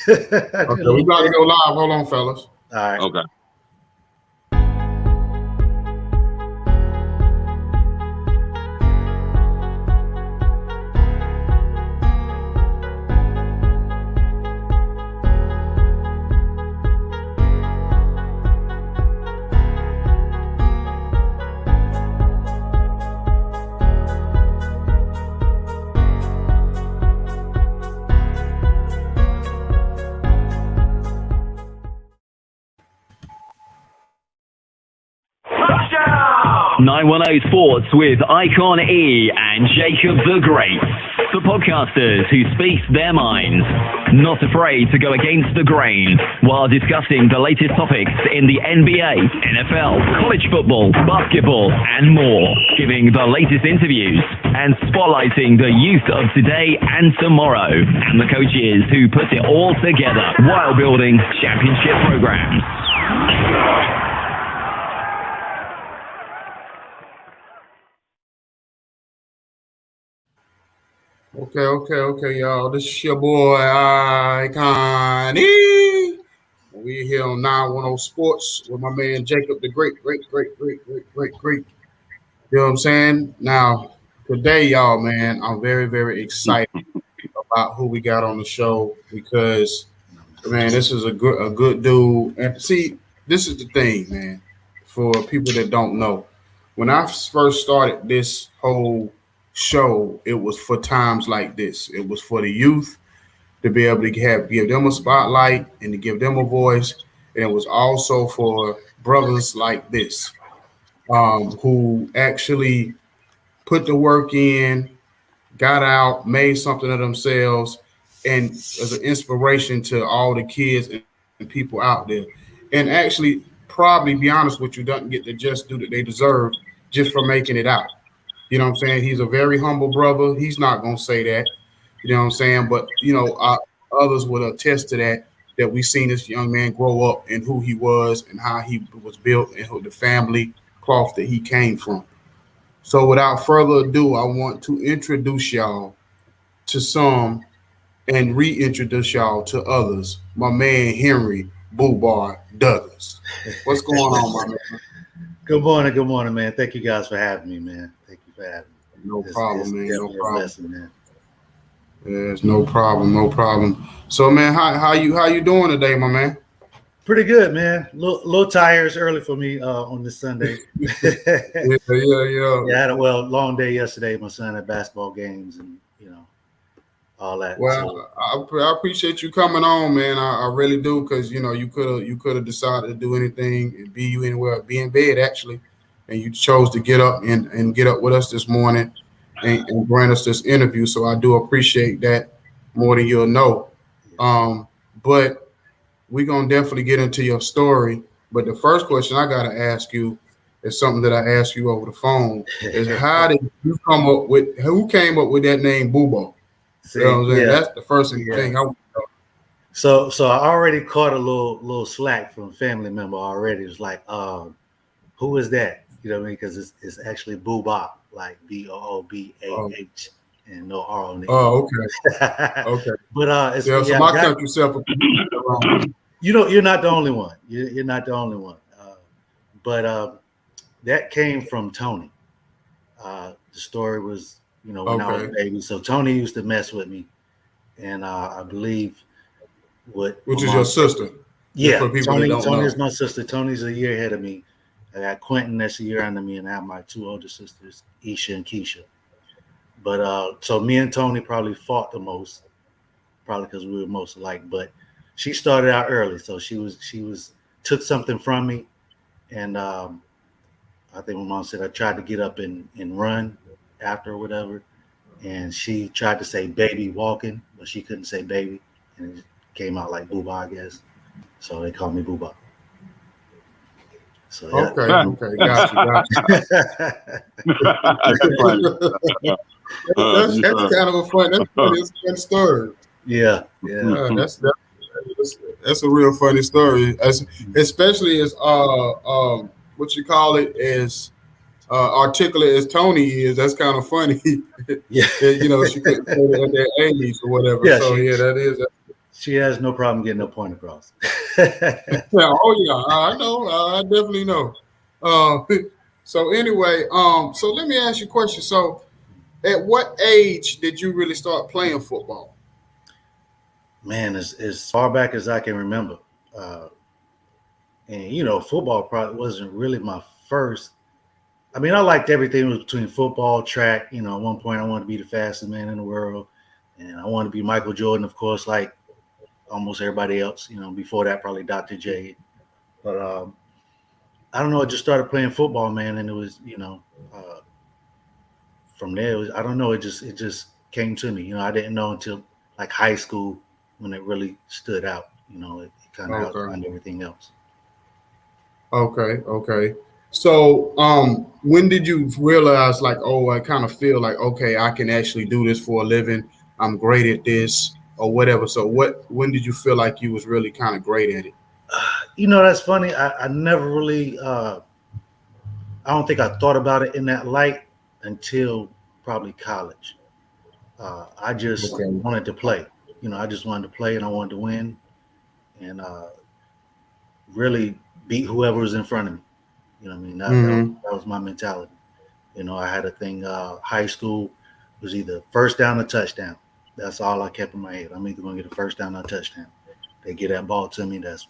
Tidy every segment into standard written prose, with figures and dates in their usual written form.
Okay, we got to go live. Hold on, fellas. All right. Okay. Touchdown! 910 Sports with Ikon and Jacob the Great. The podcasters who speak their minds, not afraid to go against the grain while discussing the latest topics in the NBA, NFL, college football, basketball, and more. Giving the latest interviews and spotlighting the youth of today and tomorrow and the coaches who put it all together while building championship programs. Okay, y'all. This is your boy, Ikon. We're here on 910 Sports with my man Jacob the Great. You know what I'm saying? Now, today, y'all, man, I'm very, very excited about who we got on the show because, man, this is a good dude. And see, this is the thing, man, for people that don't know. When I first started this whole show, it was for times like this. It was for the youth to be able to give them a spotlight and to give them a voice, and it was also for brothers like this who actually put the work in, got out, made something of themselves, and as an inspiration to all the kids and people out there. And actually, probably, be honest with you, doesn't get the just due that they deserve just for making it out. You know what I'm saying? He's a very humble brother. He's not going to say that. You know what I'm saying? But, you know, others would attest to that we've seen this young man grow up and who he was and how he was built and who the family cloth that he came from. So without further ado, I want to introduce y'all to some and reintroduce y'all to others. My man, Henry Boobar Douglas. What's going on, my man? Good morning, man. Thank you guys for having me, man. Thank you for having me. No problem, man. No problem. Blessing, man. Yes, no problem. So, man, how you doing today, my man? Pretty good, man. Little tired. It's early for me on this Sunday. Yeah. Yeah, I had a long day yesterday. My son had basketball games and all that. Well, so, I appreciate you coming on, man. I really do, because you could have decided to do anything and be anywhere, be in bed actually, and you chose to get up and get up with us this morning and grant us this interview. So I do appreciate that more than you'll know. But we're gonna definitely get into your story. But the first question I gotta ask you is something that I asked you over the phone: is how did you come up with? Who came up with that name, Boobo? You know what I'm saying? That's the first thing I want to know. So I already caught a little slack from a family member already. It's like, who is that? You know what I mean? Because it's actually Boobah, like Boobah, and no R on it. Oh, okay. Okay. But so my country self. You're not the only one. You're not the only one. But that came from Tony. The story was, when I was a baby. So Tony used to mess with me, and I believe which is your sister. Yeah, Tony is my sister. Tony's a year ahead of me. I got Quentin that's a year under me, and I have my two older sisters, Isha and Keisha. But so me and Tony probably fought the most, probably because we were most alike. But she started out early, so she took something from me, and I think my mom said I tried to get up and run after or whatever, and she tried to say baby walking, but she couldn't say baby, and it came out like Boobah, I guess. So they called me Boobah. So, yeah. Okay, got you. That's kind of a fun story. Yeah. That's a real funny story, especially as what you call it, as articulate as Tony is. That's kind of funny. Yeah, she couldn't say that at that age or whatever. Yeah, so that is. She has no problem getting her point across. Oh yeah, I know. I definitely know. So anyway, so let me ask you a question. So, at what age did you really start playing football? Man, as far back as I can remember. And football probably wasn't really my first. I mean, I liked everything was between football, track. At one point I wanted to be the fastest man in the world, and I wanted to be Michael Jordan, of course, like almost everybody else. Before that, probably Dr. J. But I don't know. I just started playing football, man, and it was, from there. I don't know. It just came to me. I didn't know until like high school when it really stood out. It kind of Okay. outlined everything else. Okay. So, when did you realize, like, oh, I kind of feel like, okay, I can actually do this for a living. I'm great at this, or whatever. So, when did you feel like you was really kind of great at it? That's funny. I never really. I don't think I thought about it in that light until probably college. I just Okay. wanted to play. I just wanted to play and I wanted to win and really beat whoever was in front of me. I mean, Mm-hmm. that was my mentality. I had a thing. High school was either first down or touchdown. That's all I kept in my head. I'm either going to get a first down or a touchdown. They get that ball to me. That's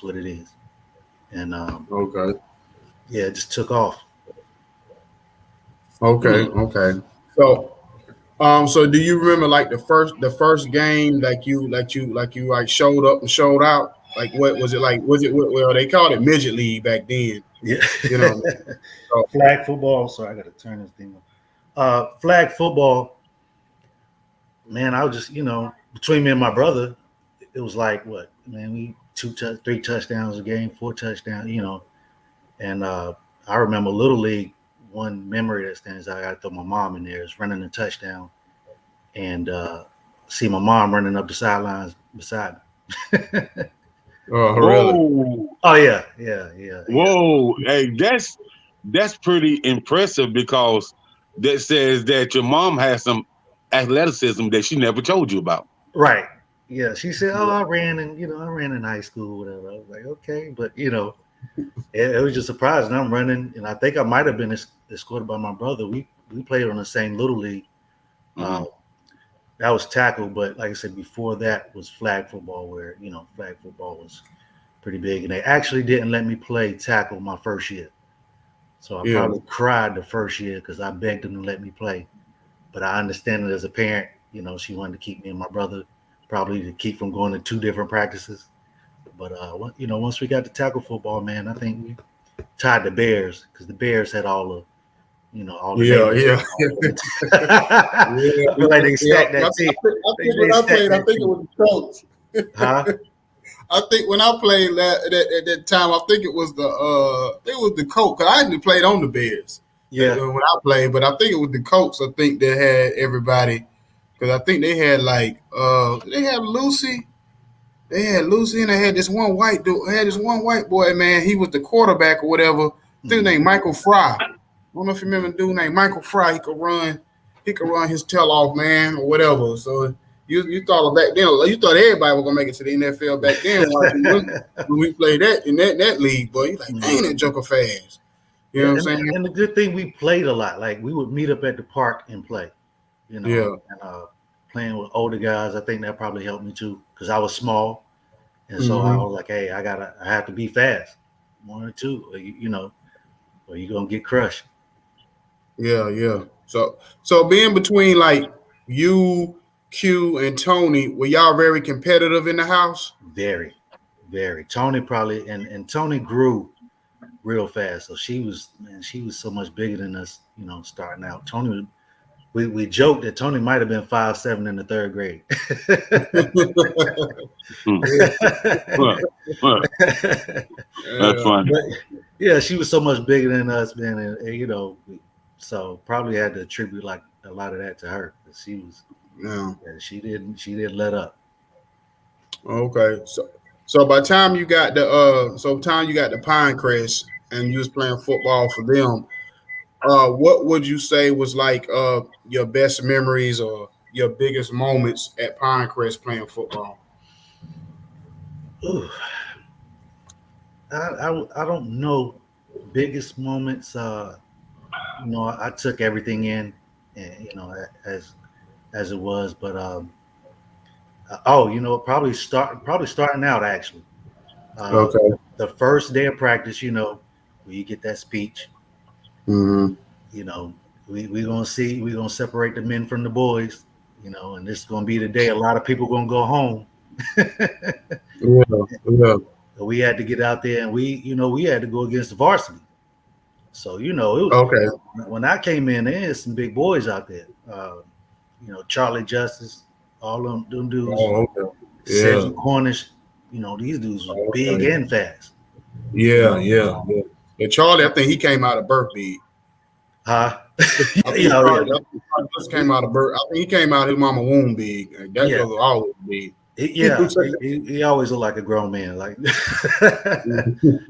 what it is. And Okay. yeah, it just took off. Okay. So, so do you remember like the first game like showed up and showed out? Like what was it like? Was it well they called it midget league back then, Yeah. you know. So, Flag football. Sorry, I got to turn this thing on. Flag football. Man, I was just between me and my brother, it was like what man we three touchdowns a game, 4 touchdowns, and I remember Little League. One memory that stands out, I throw my mom in there is running a touchdown, and see my mom running up the sidelines beside me. oh really? Whoa, Oh yeah. whoa! Hey, that's pretty impressive because that says that your mom has some athleticism that she never told you about. Right. Yeah. She said, "Oh, I ran in high school, whatever." I was like, "Okay," but it was just surprising. I'm running, and I think I might have been escorted by my brother. We played on the same little league. Mhm. That was tackle, but like I said, before that was flag football, where flag football was pretty big, and they actually didn't let me play tackle my first year. So I Yeah. probably cried the first year because I begged them to let me play. But I understand it as a parent. She wanted to keep me and my brother, probably to keep from going to 2 different practices. But once we got to tackle football, man, I think we tied the Bears because the Bears had all the Yeah, names. yeah. Yeah, I feel like they yeah. stacked that team. I think They when I stacked played, I that think it team. was the Colts. Huh? I think when I played at that time, I think it was the Colts. Cause I hadn't played on the Bears Yeah. when I played, but I think it was the Colts. I think they had everybody because I think they had they had Lucy. They had Lucy and they had this one white dude. They had this one white boy, man. He was the quarterback or whatever. Dude named Michael Fry. I don't know if you remember a dude named Michael Fry. He could run his tail off, man, or whatever. So you thought back then, you thought everybody was gonna make it to the NFL back then when we played that in that league, boy. You like, dang, that joker fast. You know what I'm saying? And the good thing, we played a lot. Like we would meet up at the park and play. Yeah. And playing with older guys, I think that probably helped me too because I was small, and so I Mhm. was like, hey, I have to be fast, 1 or 2, or or you're gonna get crushed. Yeah. So being between like you, Q, and Tony, were y'all very competitive in the house? Very, very. Tony probably and Tony grew real fast. So she was so much bigger than us, starting out. Tony, we joked that Tony might have been 5'7" in the 3rd grade. Hmm. That's funny. But yeah, she was so much bigger than us, man, so probably had to attribute like a lot of that to her. She was, Yeah. she didn't let up. Okay. So by the time you got the Pinecrest and you was playing football for them, what would you say was like your best memories or your biggest moments at Pinecrest playing football? Ooh, I don't know biggest moments. I took everything in, and as it was. But probably starting out actually. Okay. The first day of practice, where you get that speech. Mm-hmm. We gonna separate the men from the boys. And this is gonna be the day a lot of people gonna go home. Yeah. Yeah. So we had to get out there, and we had to go against the varsity. So it was, Okay. when I came in, there's some big boys out there. Charlie Justice, all them dudes, Oh, okay. Yeah. Cedric Cornish. These dudes was big Okay. and fast. Yeah. Yeah. Yeah. And Charlie, I think he came out of birth big. Huh? I think Charlie just came out of birth. I think he came out of his mama womb big. That Yeah. was always big. He always looked like a grown man. Like,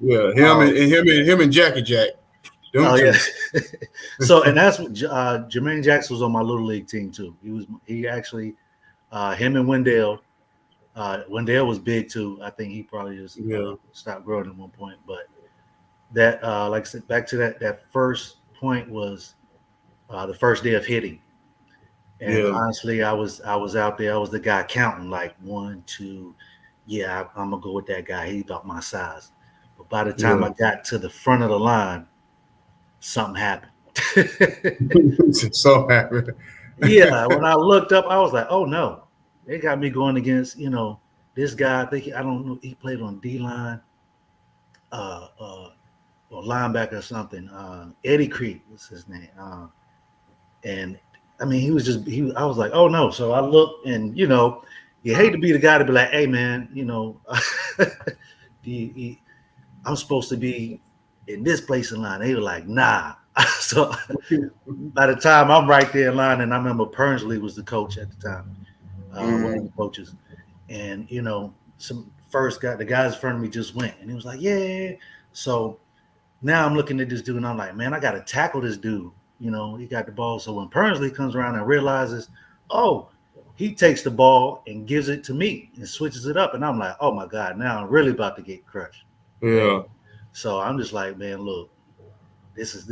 Yeah, him and Jackie Jack. Them two. Yeah. So, and that's what Jermaine Jackson was on my little league team too. He actually him and Wendell. Wendell was big too. I think he probably just stopped growing at one point. But that, like I said, back to that first point was the first day of hitting. And honestly, I was out there. I was the guy counting like 1, 2. Yeah, I'm gonna go with that guy. He about my size. But by the time I got to the front of the line, something happened. So happy. Yeah, when I looked up, I was like, "Oh no, they got me going against this guy. I don't know. He played on D line, or linebacker or something. Eddie Creek was his name. And I mean, he was just I was like, oh no. So I looked, and you hate to be the guy to be like, hey man, I'm supposed to be in this place in line. They were like, nah. So by the time I'm right there in line, and I remember Pernsley was the coach at the time, one of the coaches, and the guys in front of me just went, and he was like, yeah. So now I'm looking at this dude, and I'm like, man, I got to tackle this dude. He got the ball. So when Pernsley comes around and realizes, oh, he takes the ball and gives it to me and switches it up, and I'm like, oh my God, now I'm really about to get crushed. Yeah. So I'm just like, man, look, this is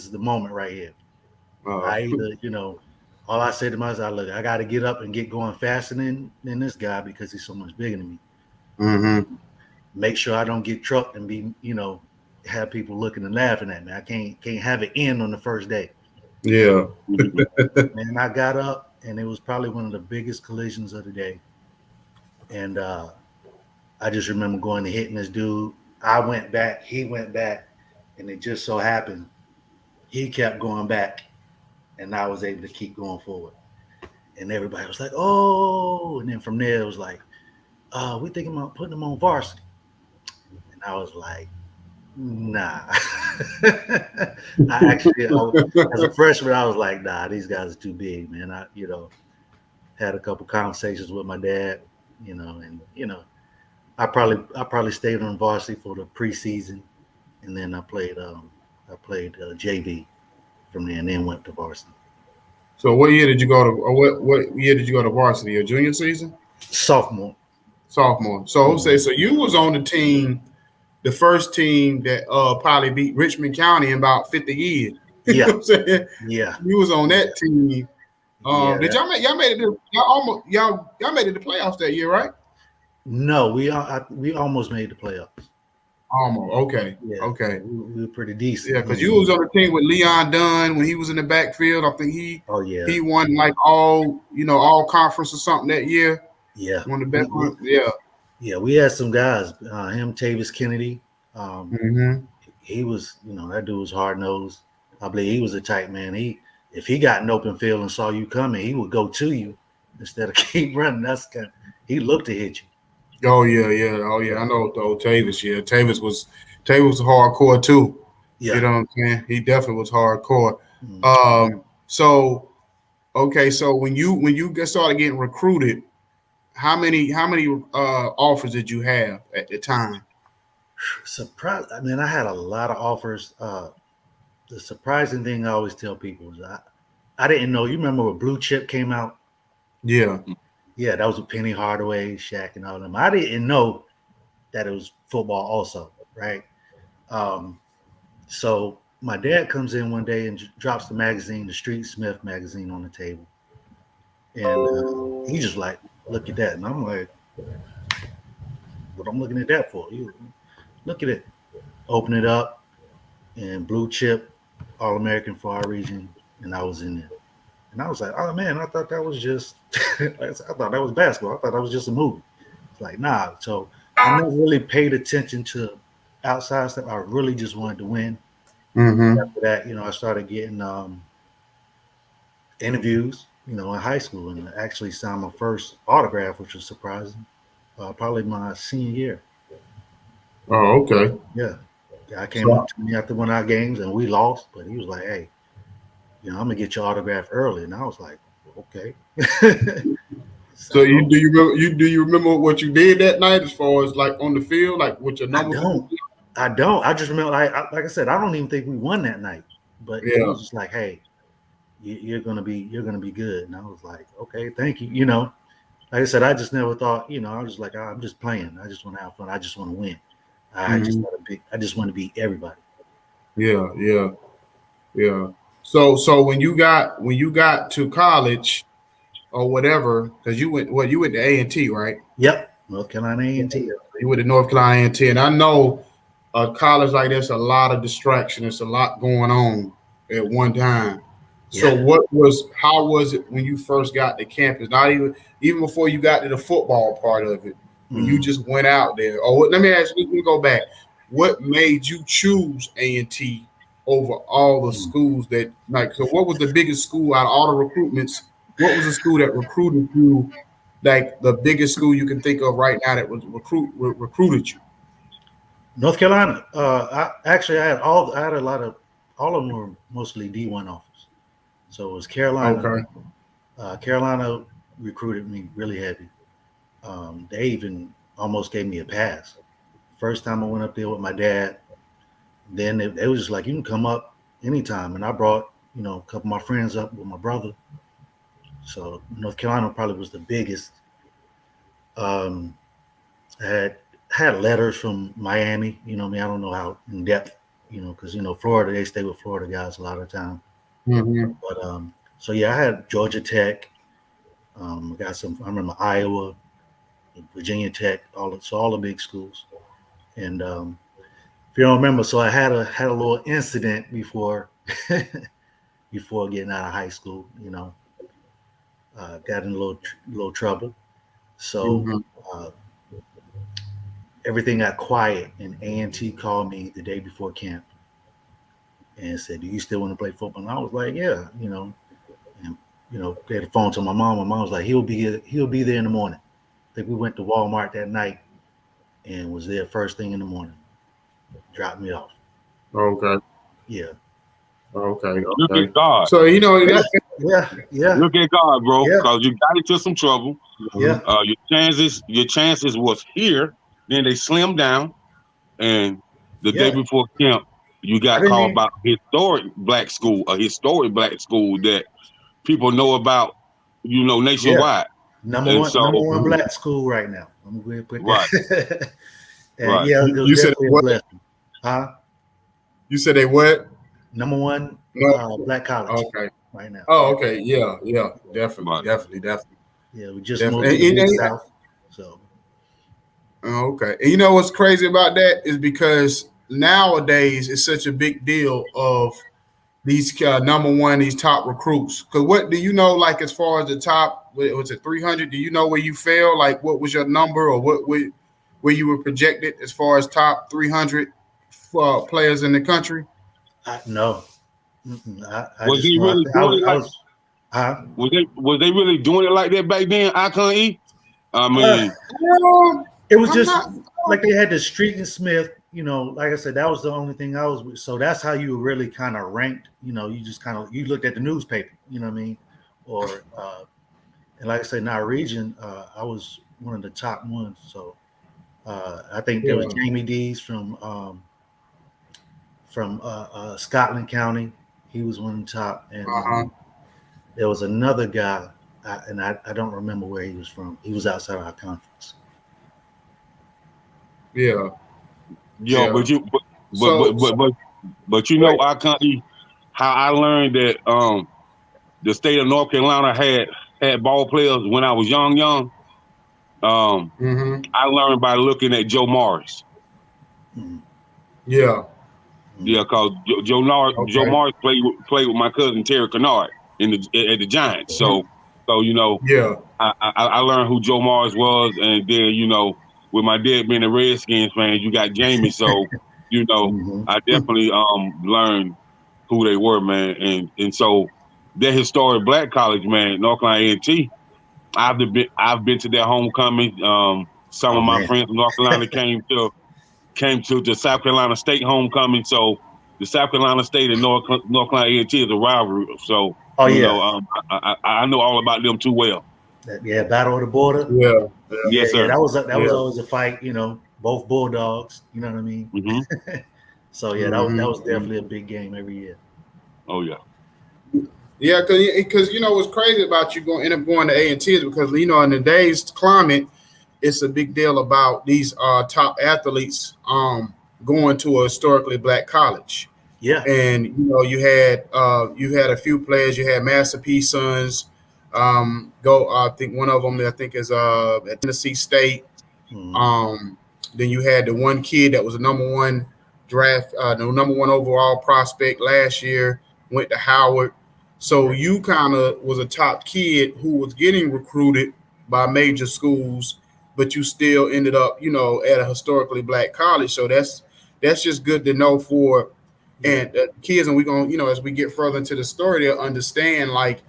the moment right here. I either, all I say to myself, look, I got to get up and get going faster than this guy because he's so much bigger than me. Mm-hmm. Make sure I don't get trucked and be, have people looking and laughing at me. I can't have it end on the first day. Yeah. And I got up, and it was probably one of the biggest collisions of the day. And I just remember going and hitting this dude. I went back, he went back, and it just so happened he kept going back, and I was able to keep going forward. And everybody was like, oh, and then from there it was like, we thinking about putting him on varsity. And I was like, nah. As a freshman, I was like, nah, these guys are too big, man. I had a couple conversations with my dad, and I probably stayed on varsity for the preseason, and then I played JV from there, and then went to varsity. So what year did you go to? Or what year did you go to varsity? Your junior season? Sophomore. So you was on the team, the first team that probably beat Richmond County in about 50 years. Yeah. You know what I'm saying? Yeah. You was on that team. Did y'all made it? Y'all made it to playoffs that year, right? No, we almost made the playoffs. Almost. Okay. Yeah. Okay. We were pretty decent. Yeah, because you was on the team with Leon Dunn when he was in the backfield. I think he won like all conference or something that year. Yeah. Won the best one. Yeah. Yeah, we had some guys. Him, Tavis Kennedy. He was, that dude was hard nosed. I believe he was a tight man. If he got an open field and saw you coming, he would go to you instead of keep running. He looked to hit you. Oh yeah. I know though. Tavis, yeah. Tavis was hardcore too. Yeah. You know what I'm saying? He definitely was hardcore. So when you started getting recruited, how many offers did you have at the time? Surprise! I mean, I had a lot of offers. The surprising thing I always tell people is I didn't know. You remember when Blue Chip came out? Yeah. Yeah, that was with Penny Hardaway, Shaq, and all them. I didn't know that it was football also, right? So my dad comes in one day and drops the magazine, the Street Smith magazine, on the table, and he just like, look at that, and I'm like, what I'm looking at that for? You look at it, open it up, and blue chip, All American for our region, and I was in there. And I was like, oh man, I thought that was just, I thought that was basketball. I thought that was just a movie. It's like, nah. So I never really paid attention to outside stuff. I really just wanted to win. After that, I started getting interviews, in high school, and actually signed my first autograph, which was surprising. Probably my senior year. Oh, okay. Yeah. I came up to me after one of our games, and we lost, but he was like, hey, I'm gonna get your autograph early, and I was like, okay. So do you remember what you did that night as far as like on the field, like what your number? I don't. I just remember, like I said, I don't even think we won that night, but he was just like, hey, you're gonna be good, and I was like, okay, thank you. Like I said, I just never thought, I was like, I'm just playing. I just want to have fun. I just want to win. I just want to beat everybody. Yeah. So when you got to college or whatever, because you went to A&T, right? Yep, North Carolina A&T. You went to North Carolina A&T, and I know a college like this, a lot of distraction. There's a lot going on at one time. So how was it when you first got to campus? Not even before you got to the football part of it, when you just went out there. Or let me ask you, let me go back. What made you choose A&T over all the schools that like? So what was the biggest school out of all the recruitments? What was the school that recruited you? Like the biggest school you can think of right now that was recruited you? North Carolina. I had a lot of, all of them were mostly D1 offers. So it was Carolina. Okay. Carolina recruited me really heavy. They even almost gave me a pass. First time I went up there with my dad, then they was just like, you can come up anytime. And I brought, a couple of my friends up with my brother. So North Carolina probably was the biggest. I had letters from Miami, I don't know how in depth, because, Florida, they stay with Florida guys a lot of the time. But so yeah, I had Georgia Tech. I got some, I remember Iowa, Virginia Tech, all the big schools. And if you don't remember, so I had a little incident before before getting out of high school, got in a little trouble. So everything got quiet, and A&T called me the day before camp and said, do you still want to play football? And I was like, yeah, and they had a phone to my mom. My mom was like, he'll be there in the morning. I think we went to Walmart that night and was there first thing in the morning. Dropped me off. Okay. Yeah. Okay. Look at God. So yeah. Look at God, bro. Because you got into some trouble. Yeah. Your chances was here. Then they slimmed down, and the day before camp, you got called by a historic black school that people know about, nationwide. Number one black school right now. I'm going to put that. Right. Yeah, it was you said definitely a blessing. Huh? You said they what? Number one black college. Okay. Right now. Oh, okay. Yeah. Definitely. Yeah, we just moved to the South. So. Okay. And you know what's crazy about that is because nowadays it's such a big deal of these number one, these top recruits. Because what do you know, like as far as the top, was it 300? Do you know where you fell? Like what was your number or where you were projected as far as top 300 players in the country? No. Was they really doing it like that back then, Ikon E? I mean, it was just like they had the Street and Smith. Like I said, that was the only thing I was with. So that's how you really kind of ranked. You just you looked at the newspaper. You know what I mean? Or and like I said, in our region, I was one of the top ones. So I think there was Jamie Dees from Scotland County. He was one of the top, and there was another guy, and I don't remember where he was from. He was outside our conference. Yeah. Yeah, Yeah. but you, So you know, wait. I can't. How I learned that the state of North Carolina had ball players when I was young. I learned by looking at Joe Morris. Yeah. Yeah, cause Joe Okay. Morris played with my cousin Terry Kennard at the Giants. So you know, Yeah. I learned who Joe Morris was, and then you know, with my dad being a Redskins fan, you got Jamie. So you know, I definitely learned who they were, man, and so that historic black college, man, North Carolina A&T. I've been to their homecoming. Some of my friends from North Carolina came to the South Carolina State homecoming. So the South Carolina State and North Carolina A&T is a rivalry. So you know, I know all about them too well. Battle of the border. Yeah. Yes, sir. That was always a fight. You know, both Bulldogs. You know what I mean? Mm-hmm. So that was definitely a big game every year. Oh yeah. Yeah, because you know what's crazy about you end up going to A&T is because you know in today's climate, it's a big deal about these top athletes going to a historically black college. Yeah. And you know you had a few players. You had Master P sons. I think one of them is at Tennessee State. Then you had the one kid that was the number one the number one overall prospect last year, went to Howard. So you kind of was a top kid who was getting recruited by major schools, but you still ended up, you know, at a historically black college. So that's just good to know for and kids. And we're going to, you know, as we get further into the story, they'll understand, like,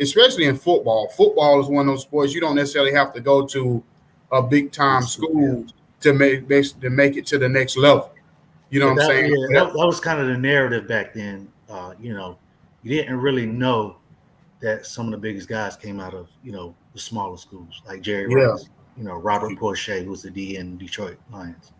especially in football. Football is one of those sports you don't necessarily have to go to a big time school to make it to the next level. You know what I'm saying? That was kind of the narrative back then. You know, you didn't really know that some of the biggest guys came out of, you know, the smaller schools like Jerry Rice, you know, Robert Porsche, who was the D in Detroit Lions.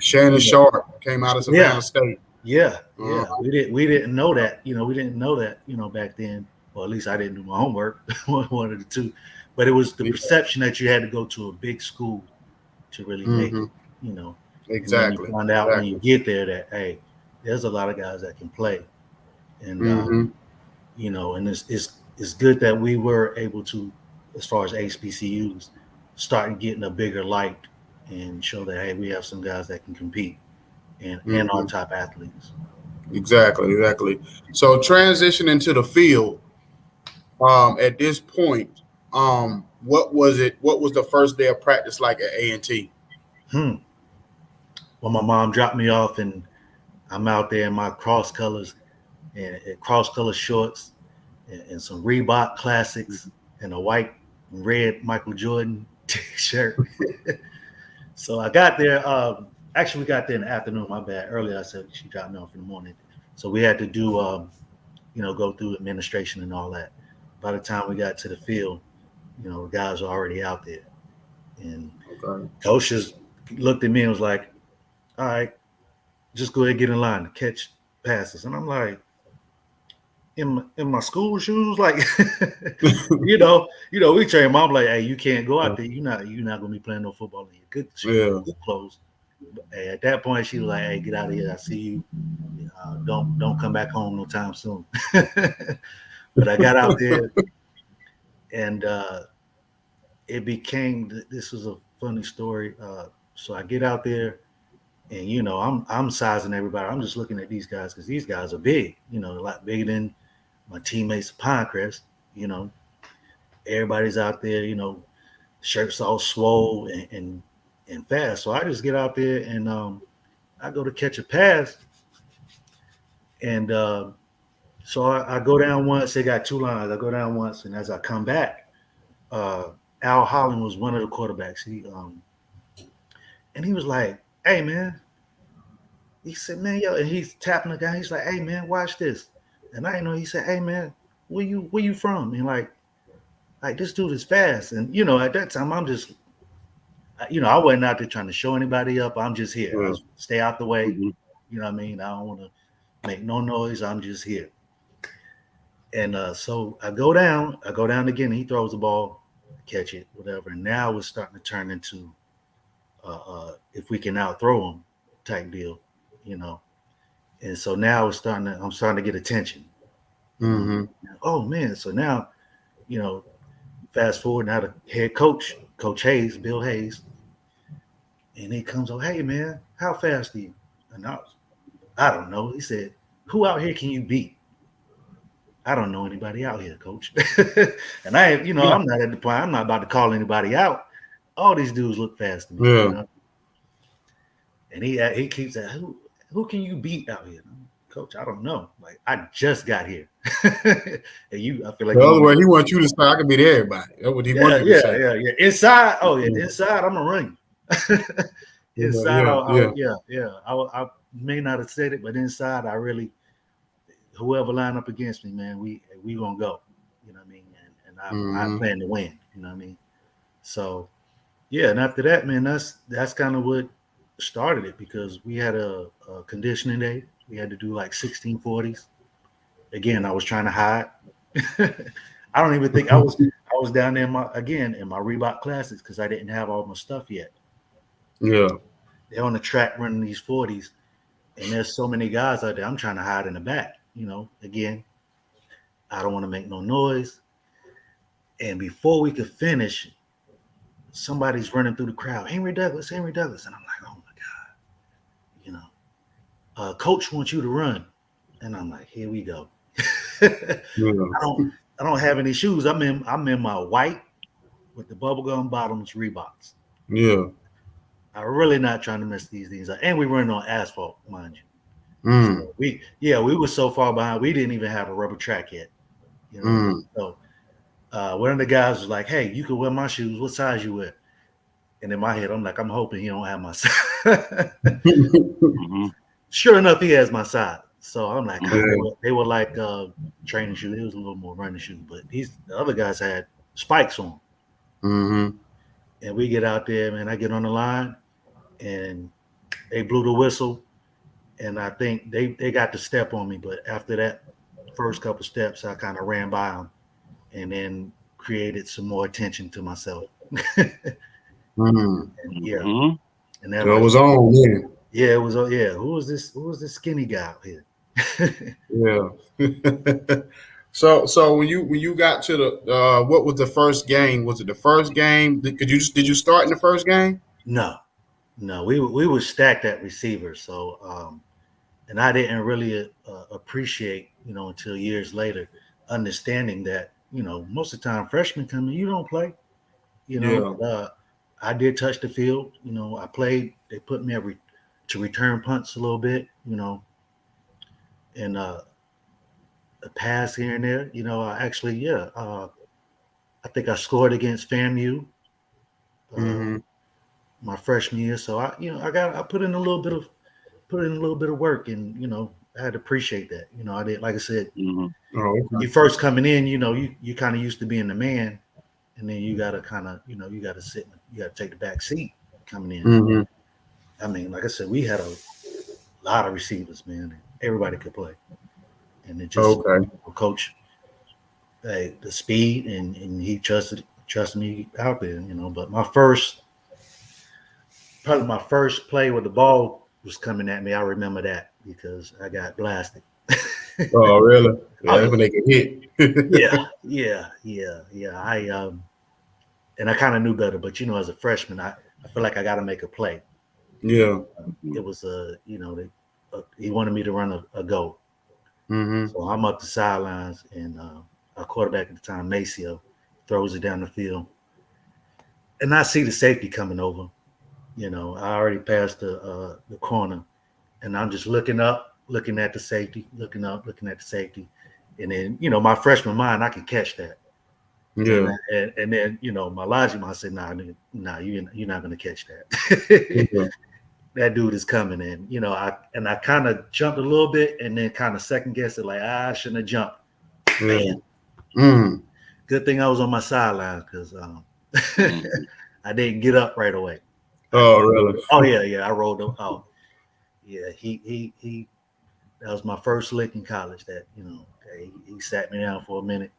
Shannon Sharp came out of Savannah State. We didn't know that. You know, we didn't know that, you know, back then. Well, at least I didn't do my homework, one of the two. But it was the perception that you had to go to a big school to really make it, you know. Exactly. And then you find out when you get there that, hey, there's a lot of guys that can play. And, you know, and it's good that we were able to, as far as HBCUs, start getting a bigger light and show that, hey, we have some guys that can compete and our top athletes. Exactly. So transitioning to the field, at this point, what was it? What was the first day of practice like at A&T? Well, my mom dropped me off, and I'm out there in my cross colors and cross color shorts and some Reebok classics and a white and red Michael Jordan t-shirt. So I got there. Actually, we got there in the afternoon. My bad. Earlier, I said she dropped me off in the morning. So we had to do, you know, go through administration and all that. By the time we got to the field, you know, the guys were already out there. And coach just looked at me and was like, all right, just go ahead and get in line to catch passes. And I'm like, in my school shoes, like, you know, we train mom like, hey, you can't go out there. You're not gonna be playing no football in your good clothes. But, hey, at that point, she was like, hey, get out of here. I see you. Don't come back home no time soon. But I got out there, and it became. This was a funny story. So I get out there. And you know, I'm sizing everybody. I'm just looking at these guys because these guys are big. You know, a lot bigger than my teammates at Pinecrest. You know, everybody's out there. You know, shirts all swole and fast. So I just get out there and I go to catch a pass, and so I go down once. They got two lines. I go down once, and as I come back, Al Holland was one of the quarterbacks. And he was like, "Hey, man." He said, man, yo, and he's tapping the guy. He's like, hey, man, watch this. And I know he said, hey, man, where you from? And like this dude is fast. And, you know, at that time, I'm just, you know, I wasn't out there trying to show anybody up. I'm just here. I stay out the way. You know what I mean? I don't want to make no noise. I'm just here. And so I go down again. He throws the ball, catch it, whatever. And now it's starting to turn into if we can outthrow them type deal, And so now I'm starting to get attention. Oh man! So now, fast forward now the head coach, Coach Hayes, Bill Hayes, and he comes up, hey man, how fast are you? And I don't know. He said, who out here can you beat? I don't know anybody out here, coach. And I'm not at the point. I'm not about to call anybody out. All these dudes look fast to me. Yeah. And he keeps saying, who can you beat out here? Coach, I don't know. Like, I just got here. And I feel like the other way he wants you to say, I can beat everybody. That's what he wants you to say. Yeah. Inside, inside, I'm gonna run you. Inside, I may not have said it, but inside, I really, whoever line up against me, man, we gonna go. You know what I mean? And I plan to win. You know what I mean? So, yeah. And after that, man, that's kind of what started it, because we had a conditioning day. We had to do like 1640s. Again, I was trying to hide. I don't even think I was down there in my Reebok Classics because I didn't have all my stuff yet. Yeah. They're on the track running these 40s, and there's so many guys out there. I'm trying to hide in the back. Again, I don't want to make no noise. And before we could finish, somebody's running through the crowd. Henry Douglas. And I'm like, oh my God. Coach wants you to run. And I'm like, here we go. I don't have any shoes. I'm in my white with the bubblegum bottoms Reeboks. Yeah. I'm really not trying to mess these things up. And we running on asphalt, mind you. So we were so far behind, we didn't even have a rubber track yet. So one of the guys was like, hey, you can wear my shoes. What size you wear? And in my head, I'm like, I'm hoping he don't have my size. Sure enough, he has my size. So I'm like, they were like training shoes. It was a little more running shoes, but the other guys had spikes on. And we get out there, man. I get on the line, and they blew the whistle, and I think they got the step on me. But after that first couple steps, I kind of ran by them, and then created some more attention to myself. And and that was on. Yeah, it was. Yeah, who was this skinny guy out here? Yeah. So when you got to the what was the first game? Was it the first game? Did you start in the first game? No, we were stacked at receiver. So and I didn't really appreciate until years later, understanding that most of the time freshmen come in, you don't play. I did touch the field. I played. They put me to return punts a little bit. And a pass here and there. I actually, I think I scored against FAMU my freshman year. So I put in a little bit of work, and I had to appreciate that. I did, like I said, you first coming in, you kind of used to being the man, and then you gotta kind of, you gotta sit, you gotta take the back seat coming in. I mean, like I said, we had a lot of receivers, man. Everybody could play. And it just coach, the speed, and he trusted me out there, But probably my first play where the ball was coming at me, I remember that because I got blasted. Oh, really? Yeah, when they get hit. Yeah. And I kind of knew better, but as a freshman, I feel like I got to make a play. Yeah. It was he wanted me to run a go. So I'm up the sidelines, and our quarterback at the time, Maceo, throws it down the field. And I see the safety coming over. I already passed the corner, and I'm just looking up, looking at the safety, looking up, looking at the safety. And then, my freshman mind, I can catch that. Yeah. And then, my logic mind said, nah, you're not going to catch that. That dude is coming in, I kind of jumped a little bit and then kind of second guessed it, like, I shouldn't have jumped. Man. Good thing I was on my sideline because I didn't get up right away. Oh, really? Oh, yeah. I rolled up. Oh, yeah. He that was my first lick in college that, he sat me down for a minute,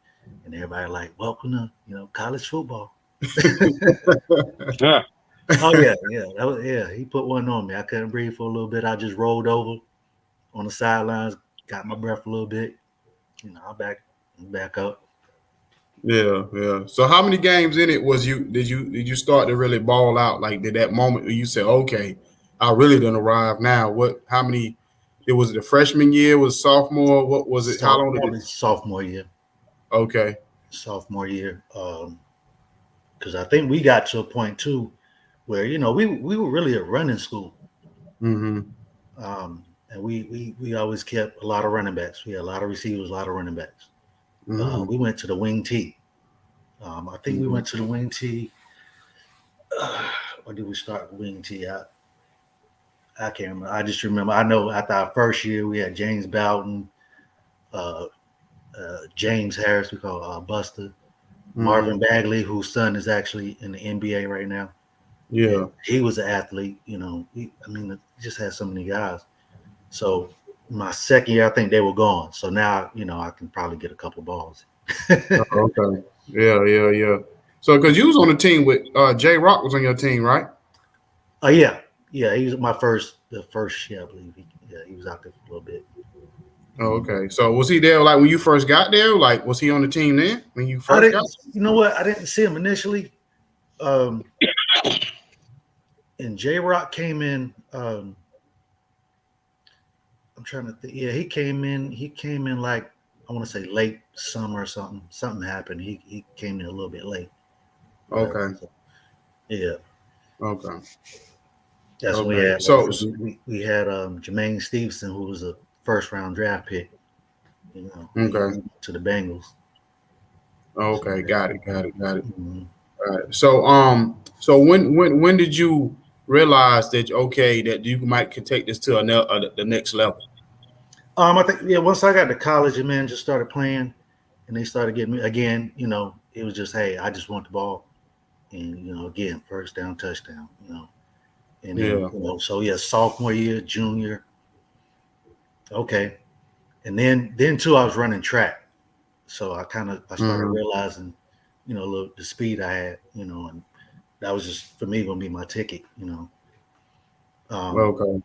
and everybody like, welcome to, college football. Yeah. Oh yeah. He put one on me. I couldn't breathe for a little bit. I just rolled over on the sidelines, got my breath a little bit. I'm back up. Yeah. So how many games in it did you start to really ball out? Like did that moment where you said, okay, I really done arrived now? How many was it the freshman year, was it sophomore? What was it? How long did Probably it? sophomore year. Okay. Sophomore year. Because I think we got to a point too where, we were really a running school. Mm-hmm. And we always kept a lot of running backs. We had a lot of receivers, a lot of running backs. Mm-hmm. We went to the wing T. I think we went to the wing T. When did we start the wing T? I can't remember. I just remember. I know after our first year, we had James Bowden, James Harris, we call Buster, Marvin Bagley, whose son is actually in the NBA right now. Yeah. And he was an athlete. He just had so many guys. So my second year, I think they were gone. So now, I can probably get a couple balls. Okay. Yeah. So, because you was on the team with J Rock was on your team, right? Oh yeah. He was the first year, I believe. He was out there for a little bit. Oh, okay. So was he there like when you first got there? Like was he on the team then when you first got? You know what? I didn't see him initially. And J Rock came in. I'm trying to think. Yeah, he came in. He came in like I want to say late summer or something. Something happened. He came in a little bit late. Okay. So, yeah. Okay. That's when we had. So we had Jermaine Stevenson, who was a first round draft pick. Okay. To the Bengals. Okay, got it. Mm-hmm. All right. So when did you realize that that you could take this to the next level? I think once I got to college and just started playing, and they started getting me again. It was just hey, I just want the ball, and again first down, touchdown. And then so sophomore year, junior, okay, and then too I was running track. So I started realizing, the speed I had, and that was just for me gonna be my ticket, Okay.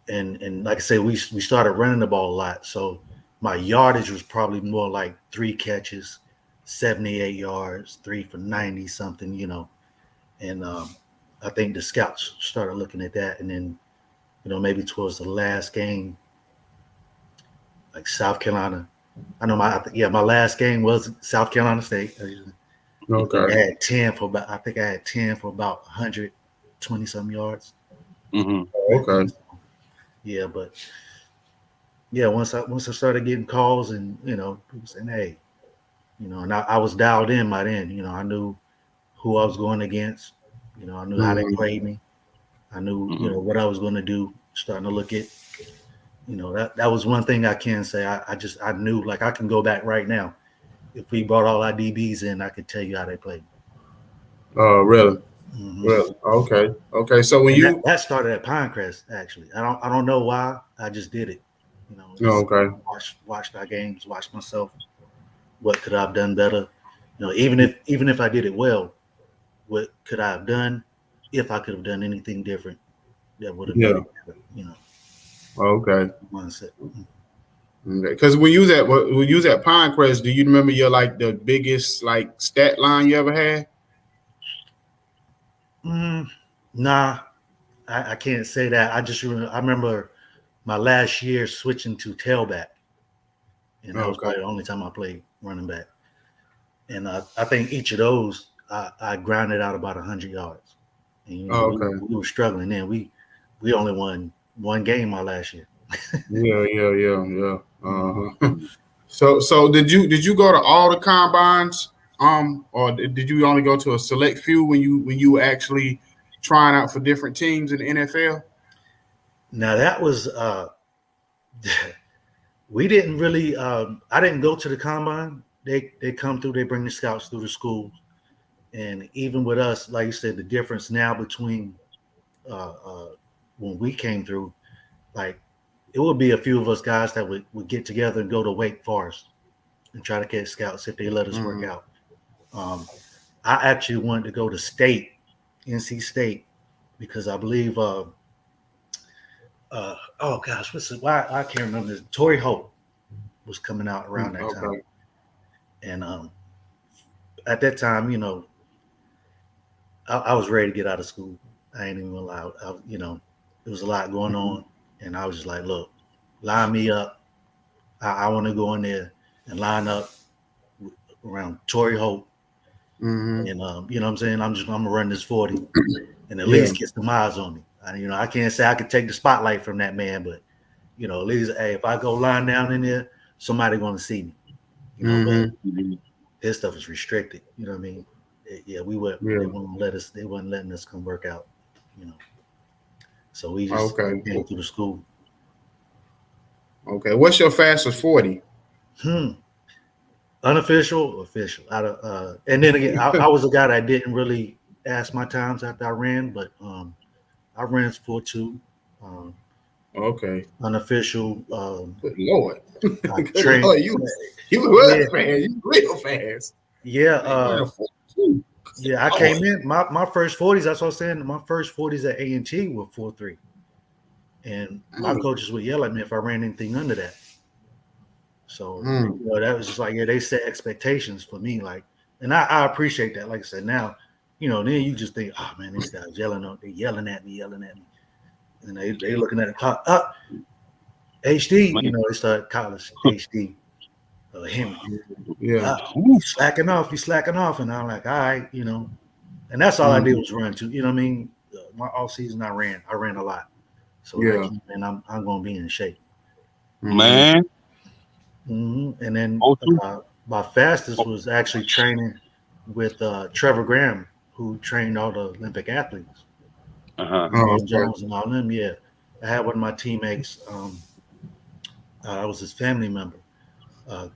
And like I said, we started running the ball a lot. So my yardage was probably more like 3 catches, 78 yards, 3 for 90 something, And I think the scouts started looking at that, and then, maybe towards the last game, like South Carolina. I know my last game was South Carolina State. Okay. I had 10 for about 120 some yards. Mm-hmm. Okay. Yeah, but once I started getting calls and people saying, hey, and I was dialed in by then. I knew who I was going against. I knew how they played me. I knew what I was going to do. Starting to look at. That was one thing I can say. I knew, like, I can go back right now. If we brought all our DBs in, I could tell you how they played. Really? Mm-hmm. Really? Okay. So when that started at Pinecrest, actually. I don't know why. I just did it. Okay. Watched our games, watched myself. What could I have done better? Even if I did it well, what could I have done? If I could have done anything different, that would have made it better. Okay. Mindset. Okay. Because when you was at Pinecrest, do you remember the biggest stat line you ever had? Nah, I can't say that. I remember my last year switching to tailback, and that was probably the only time I played running back. And I think each of those I grounded out about 100 yards. And we were struggling then. We only won one game my last year. Yeah. So did you go to all the combines? Or did you only go to a select few when you were actually trying out for different teams in the NFL? Now that was we didn't really. I didn't go to the combine. They come through. They bring the scouts through the schools, and even with us, like you said, the difference now between when we came through, like it would be a few of us guys that would get together and go to Wake Forest and try to catch scouts if they let us work out. I actually wanted to go to NC State, because I believe oh gosh, what's it? Why I can't remember this. Torrey Holt was coming out around that time, and at that time, I was ready to get out of school. I ain't even gonna lie. There was a lot going on, and I was just like, look, line me up. I want to go in there and line up around Torrey Holt. And you know what I'm saying? I'm gonna run this 40 and at least get some miles on me. I can't say I could take the spotlight from that man, but at least, hey, if I go line down in there, somebody gonna see me. But his stuff is restricted. You know what I mean? Yeah, we were. They wouldn't let us. They wasn't letting us come work out. So we just came through the school. Okay, what's your fastest 40? Unofficial, official. And then again, I was a guy that didn't really ask my times after I ran, but I ran 4.2. Okay. Unofficial. Good Lord. Trained. Lord, you were fast. You real fast. Yeah. Yeah, I came in. My first 40s, that's what I was saying. My first 40s at A&T were 4.3. And my coaches would yell at me if I ran anything under that. So that was just like, they set expectations for me. Like, and I appreciate that. Like I said, now, then you just think, oh man, these guys they're yelling at me. And they looking at the clock. HD, they start college HD. Henry. Yeah. You slacking off. And I'm like, all right, and that's all I did was run too. You know what I mean? My off season I ran a lot. So and I'm gonna be in shape. Man. And then my fastest was actually training with Trevor Graham, who trained all the Olympic athletes. Jones and all them. Yeah, I had one of my teammates. I was his family member,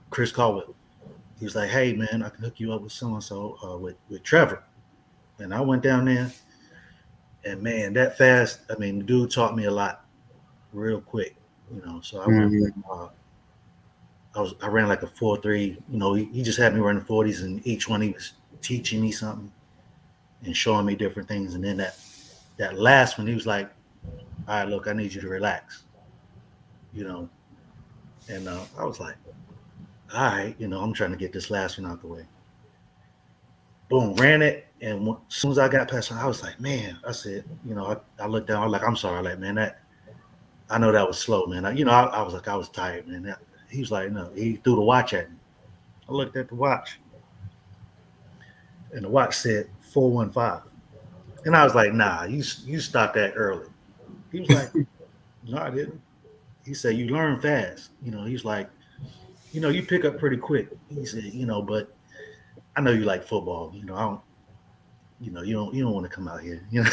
Chris Caldwell. He was like, "Hey man, I can hook you up with so and so with Trevor." And I went down there, and man, that fast. I mean, the dude taught me a lot, real quick. So I went. I ran like a 4.3. He just had me running 40s, and each one he was teaching me something and showing me different things. And then that last one, he was like, "All right, look, I need you to relax." And I was like, "All right, I'm trying to get this last one out the way." Boom, ran it, and as soon as I got past it, I was like, "Man," I said, I looked down, I was like, "I'm sorry, like, man, I know that was slow, man." I was like, I was tired, man. He was like, no, he threw the watch at me. I looked at the watch, and the watch said 4:15. And I was like, nah, you stopped that early. He was like, no, I didn't. He said, you learn fast. He's like, you pick up pretty quick. He said, but I know you like football. I don't, you don't want to come out here. Yeah,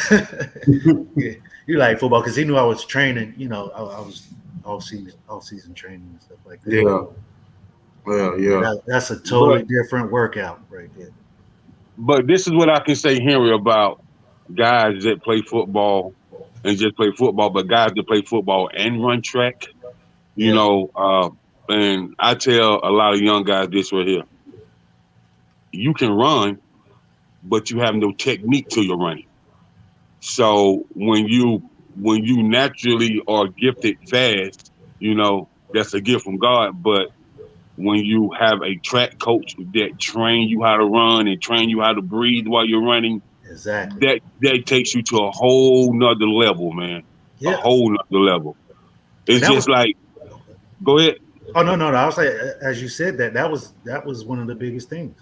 you like football, because he knew I was training. I was all season training and stuff like that. Yeah. That's a totally different workout right there. But this is what I can say, Henry, about guys that play football and just play football, but guys that play football and run track. And I tell a lot of young guys this right here: you can run, but you have no technique to your running. So when you naturally are gifted fast, that's a gift from God. But when you have a track coach that train you how to run and train you how to breathe while you're running, exactly, that takes you to a whole nother level, man. Yeah. A whole nother level. It's just like, go ahead. Oh no! I was like, as you said that was one of the biggest things,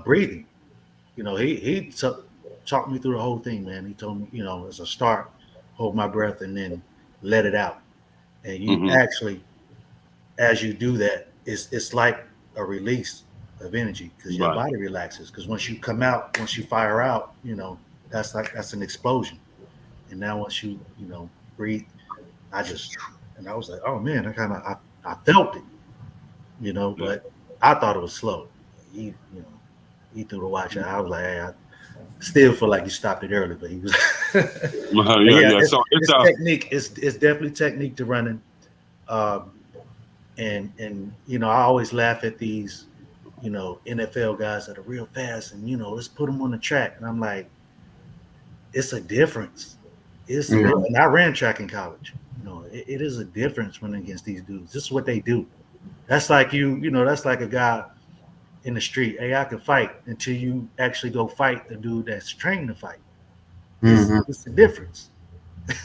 breathing. He talked me through the whole thing, man. He told me, as a start, hold my breath and then let it out. And you actually, as you do that, it's like a release of energy, because your body relaxes. Because once you come out, once you fire out, that's an explosion. And now once you breathe, I was like, oh man, I felt it, but I thought it was slow. He threw the watch out. I was like, hey, I still feel like he stopped it early, but he was. It's technique. It's definitely technique to running. And I always laugh at these, NFL guys that are real fast, and let's put them on the track. And I'm like, it's a difference. And I ran track in college. It is a difference running against these dudes. This is what they do. That's like that's like a guy in the street. Hey, I can fight until you actually go fight the dude that's trained to fight. It's the difference.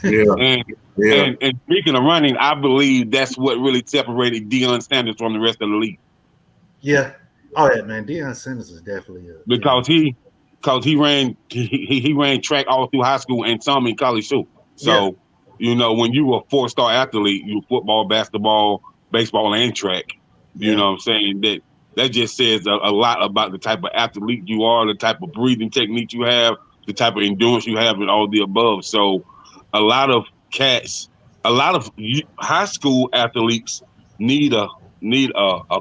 And speaking of running, I believe that's what really separated Deion Sanders from the rest of the league. Yeah. Oh yeah, man. Deion Sanders is definitely because he ran track all through high school and some in college too. So when you were a 4-star athlete, you football, basketball, baseball, and track. You know what I'm saying? That just says a lot about the type of athlete you are, the type of breathing technique you have, the type of endurance you have, and all the above. So a lot of high school athletes need a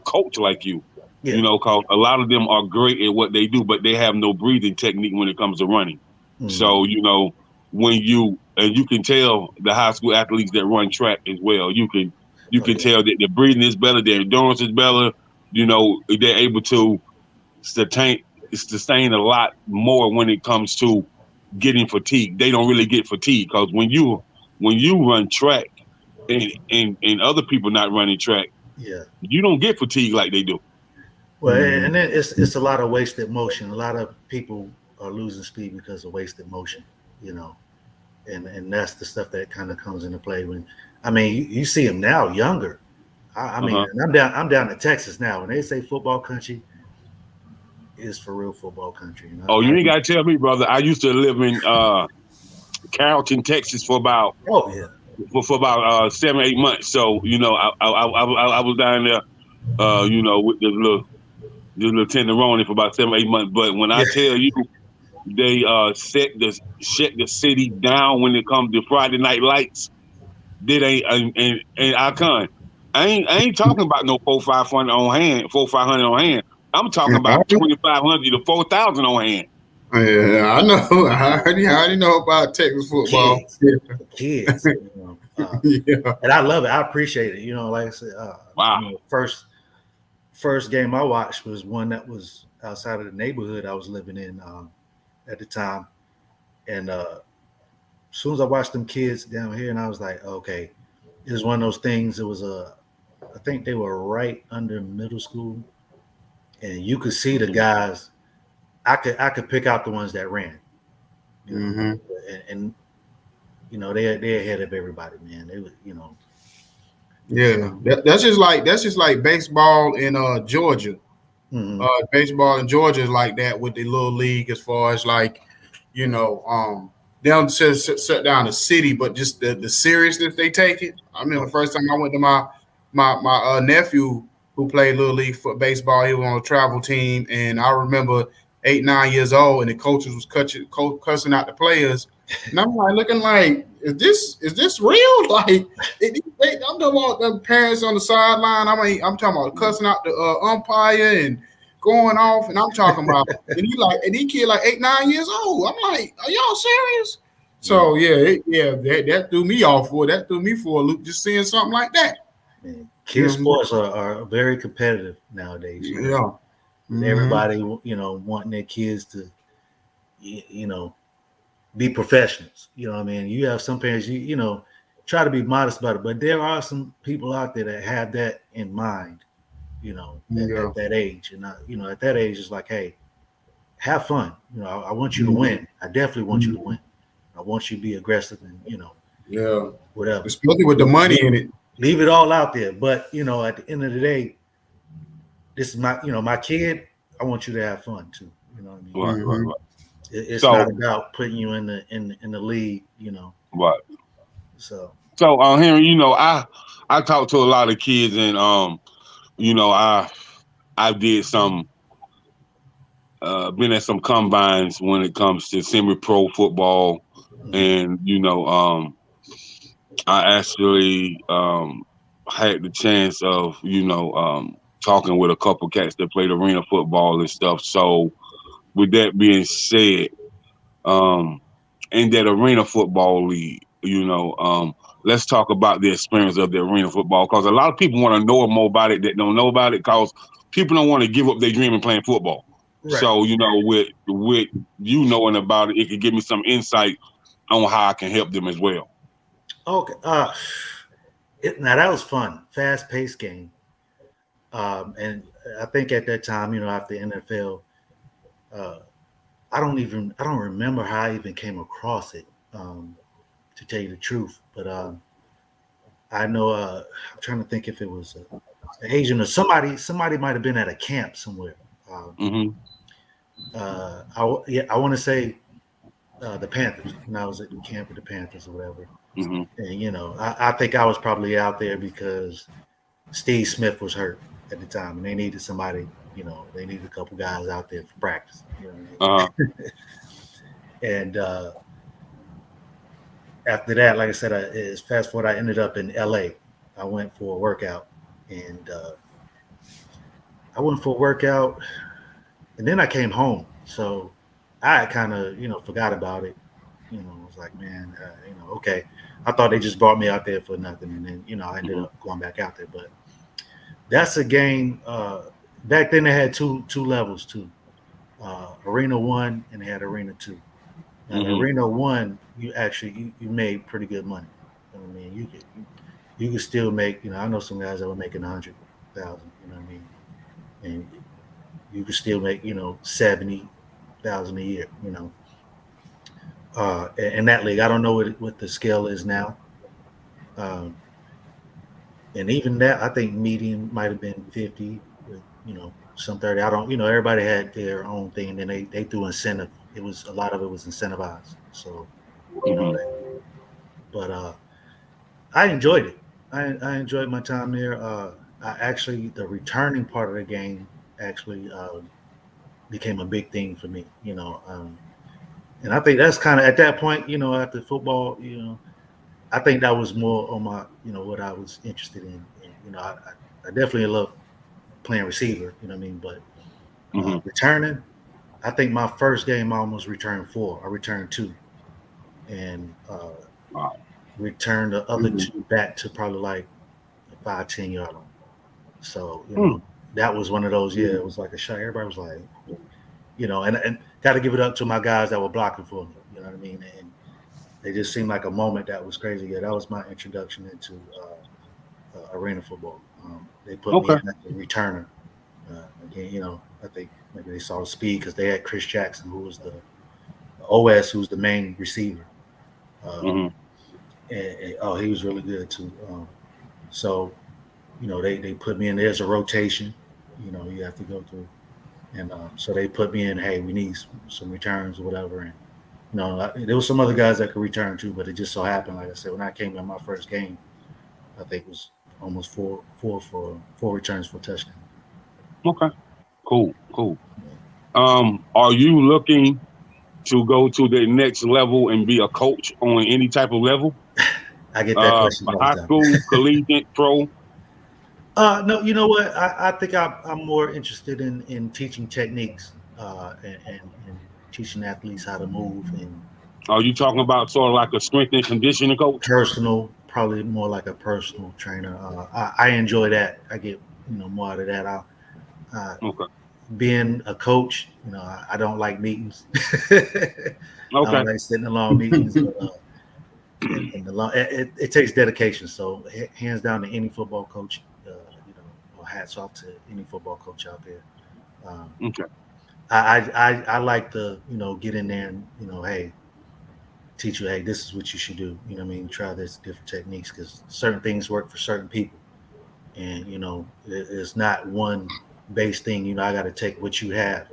coach like you. Because a lot of them are great at what they do, but they have no breathing technique when it comes to running. So, when you can tell the high school athletes that run track as well, you can tell that the breathing is better, their endurance is better, they're able to sustain a lot more when it comes to getting fatigued. They don't really get fatigued because when you run track and other people not running track, you don't get fatigued like they do. Well, and then it's a lot of wasted motion. A lot of people are losing speed because of wasted motion, and that's the stuff that kind of comes into play when, you see them now younger. I'm down to Texas now. When they say football country, it's for real football country. Oh, you ain't got to tell me, brother. I used to live in Carrollton, Texas for about for about 7-8 months. So I was down there, with the little tenderoni for about 7-8 months. But when I tell you, they shut the city down when it comes to Friday night lights. That ain't and I ain't talking about no 400-500 on hand. I'm talking about 2,500 to 4,000 on hand. Yeah, I know. I already know about Texas football. Kids. And I love it. I appreciate it. Like I said, wow. First game I watched was one that was outside of the neighborhood I was living in at the time. And as soon as I watched them kids down here, and I was like, okay, it was one of those things. It was I think they were right under middle school, and you could see the guys. I could pick out the ones that ran, and they're ahead of everybody, man. They was, Yeah, that's just like baseball in Georgia. Baseball in Georgia is like that with the little league, as far as like, they don't shut down the city, but just the seriousness they take it. I remember the first time I went to my nephew who played little league for baseball. He was on a travel team, and I remember 8-9 years old, and the coaches was cussing out the players, and I'm like looking like, is this real? Like, I'm talking about the parents on the sideline. I'm talking about cussing out the umpire and going off, and I'm talking about, and he kid like 8-9 years old. I'm like, are y'all serious? So that threw me off for that threw me for a loop just seeing something like that. Man, kids sports are very competitive nowadays. Everybody, wanting their kids to, be professionals. You have some parents, try to be modest about it, but there are some people out there that have that in mind, at that age. And, at that age, it's like, hey, have fun. I want you to win. I definitely want you to win. I want you to be aggressive and, whatever. Especially with the money in it. Leave it all out there. But, at the end of the day, this is my kid. I want you to have fun too. You know what I mean? Right. It's not about putting you in the league. Right. So Henry, I talk to a lot of kids, and I did some been at some combines when it comes to semi-pro football, and I actually had the chance of talking with a couple cats that played arena football and stuff. So with that being said, in that arena football league, let's talk about the experience of the arena football, because a lot of people want to know more about it that don't know about it, because people don't want to give up their dream in playing football. Right. So, with you knowing about it, it could give me some insight on how I can help them as well. Okay. Now that was fun. Fast-paced game. And I think at that time, after NFL, I don't remember how I even came across it, to tell you the truth. But I know I'm trying to think if it was an Asian or somebody might have been at a camp somewhere. I want to say the Panthers, when I was at the camp with the Panthers or whatever. And I think I was probably out there because Steve Smith was hurt at the time, and they needed somebody. They needed a couple guys out there for practice. And after that, like I said, as fast forward, I ended up in LA. I went for a workout, and and then I came home. So I kind of, forgot about it. I was like, man, okay. I thought they just brought me out there for nothing, and then I ended up going back out there. But that's a game. Back then they had two levels too. Arena 1 and they had Arena 2. Now Arena 1, you actually you made pretty good money. I mean, you could still make. I know some guys that were making 100,000. You know what I mean? And you could still make 70,000 a year. In that league, I don't know what the scale is now. And even that, I think median might have been 50, with some 30. I don't. Everybody had their own thing, and then they threw incentive. A lot of it was incentivized. So, but I enjoyed it. I enjoyed my time there. The returning part of the game actually became a big thing for me. And I think that's kind of at that point, after football, I think that was more on my, what I was interested in. And, I definitely love playing receiver, you know what I mean? But returning, I think my first game I almost returned 4. I returned 2. And returned the other 2 back to probably like a 5-10 yard line. So, that was one of those, it was like a shot. Everybody was like, and got to give it up to my guys that were blocking for me, you know what I mean? And they just seemed like a moment that was crazy. Yeah, that was my introduction into arena football. They put me in as a returner. Again, I think maybe they saw the speed because they had Chris Jackson, who was the OS, who's the main receiver. And he was really good too. So, they put me in there as a rotation. You have to go through. And so they put me in, hey, we need some returns or whatever. And, there was some other guys that could return too, but it just so happened, like I said, when I came in my first game, I think it was almost four returns for a touchdown. Okay. Cool. Are you looking to go to the next level and be a coach on any type of level? I get that question all the time. High school, collegiate, pro? No, you know what? I think I'm more interested in teaching techniques and teaching athletes how to move. And are you talking about sort of like a strength and conditioning coach? Personal, probably more like a personal trainer. I enjoy that. I get more out of that. Being a coach, I don't like meetings. I don't like sitting in long meetings. But, it takes dedication. So hands down to any football coach. Hats off to any football coach out there. I like to get in there and hey, teach you, hey, this is what you should do. You know what I mean? Try this different techniques because certain things work for certain people, and it's not one base thing. I got to take what you have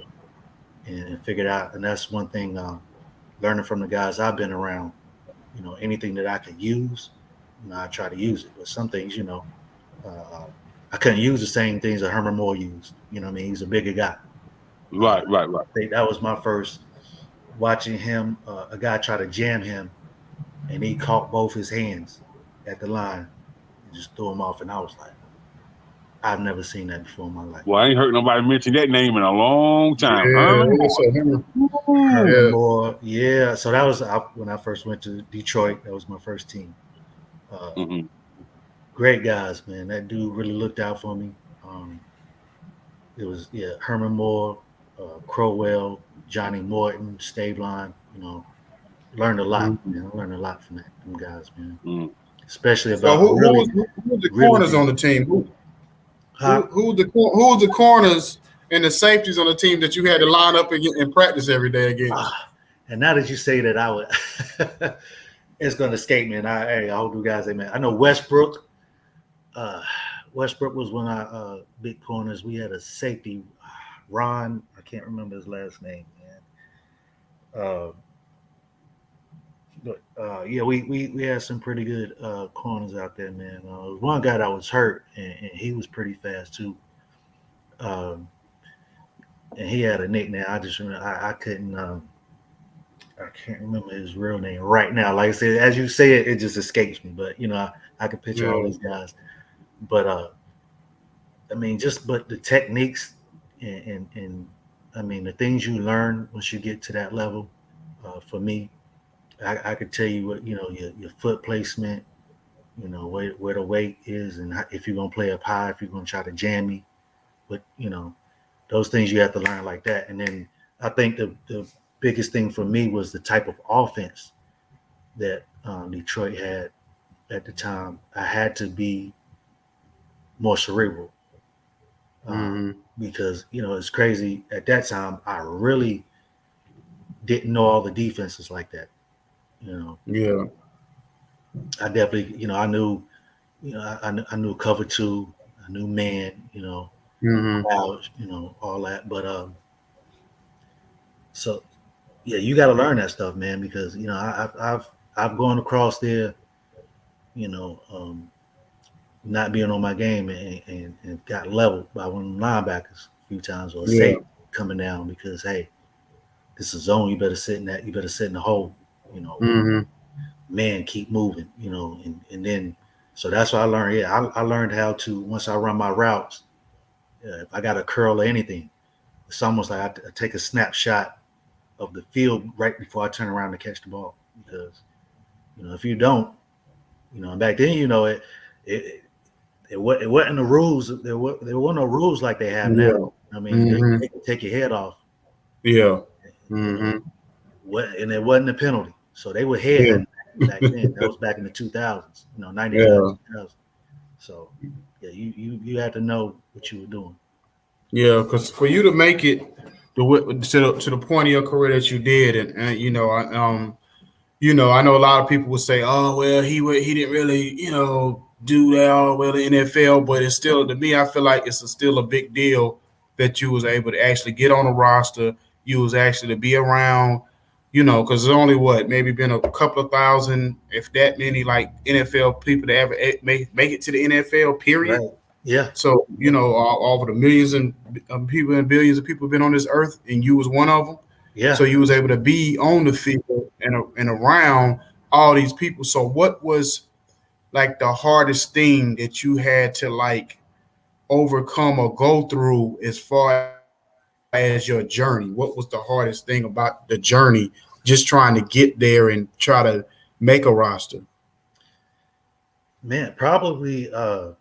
and figure it out. And that's one thing. Learning from the guys I've been around, anything that I could use, I try to use it. But some things, I couldn't use the same things that Herman Moore used. You know what I mean? He's a bigger guy. Right. I think that was my first watching him, a guy try to jam him, and he caught both his hands at the line and just threw him off. And I was like, I've never seen that before in my life. Well, I ain't heard nobody mention that name in a long time. Herman Moore. Yeah. So that was when I first went to Detroit. That was my first team. Great guys, man. That dude really looked out for me. It was Herman Moore, Crowell, Johnny Morton, Stabline. Learned a lot. Man. I learned a lot from them guys, man. Especially about who's the corners on the team? Who's the corners and the safeties on the team that you had to line up and practice every day against? And now that you say that, I would, it's going to escape me. And I hope you guys, man. I know Westbrook. Westbrook was one of our big corners. We had a safety, Ron. I can't remember his last name, man. Yeah, we had some pretty good corners out there, man. One guy that was hurt, and he was pretty fast too. And he had a nickname. I just remember I couldn't. I can't remember his real name right now. Like I said, as you say it, it just escapes me. But I can picture all these guys. But I mean, but the techniques and I mean the things you learn once you get to that level. For me, I could tell you what your foot placement, where the weight is, and if you're gonna play up high, if you're gonna try to jam me, but those things you have to learn like that. And then I think the biggest thing for me was the type of offense that Detroit had at the time. I had to be more cerebral because it's crazy. At that time, I really didn't know all the defenses like that. Yeah. I definitely, I knew, I knew cover two, I knew man, all that. But so yeah, you got to learn that stuff, man, because I've gone across there, not being on my game and got leveled by one of the linebackers a few times, or a safety coming down because hey, this is zone. You better sit in that. You better sit in the hole. Man, keep moving. And then so that's what I learned. Yeah, I learned how to once I run my routes. If I got a curl or anything, it's almost like I take a snapshot of the field right before I turn around to catch the ball because if you don't, and back then it wasn't the rules. There weren't no rules like they have now. I mean, they can take your head off. Yeah. And it wasn't a penalty. So they were head back then. That was back in the 2000s, 99, 2000. So, yeah, you had to know what you were doing. Yeah, because for you to make it to the point of your career that you did, and I know a lot of people would say, oh, well, he didn't really, do that all well in the NFL, but it's still, to me, I feel like it's still a big deal that you was able to actually get on a roster. You was actually to be around, because there's only maybe been a couple of thousand, if that many, like NFL people that ever make it to the NFL, period. Right. Yeah. So, all of the millions and people and billions of people have been on this earth, and you was one of them. Yeah. So you was able to be on the field and around all these people. So what was like the hardest thing that you had to like overcome or go through as far as your journey? What was the hardest thing about the journey, just trying to get there and try to make a roster? Man, probably the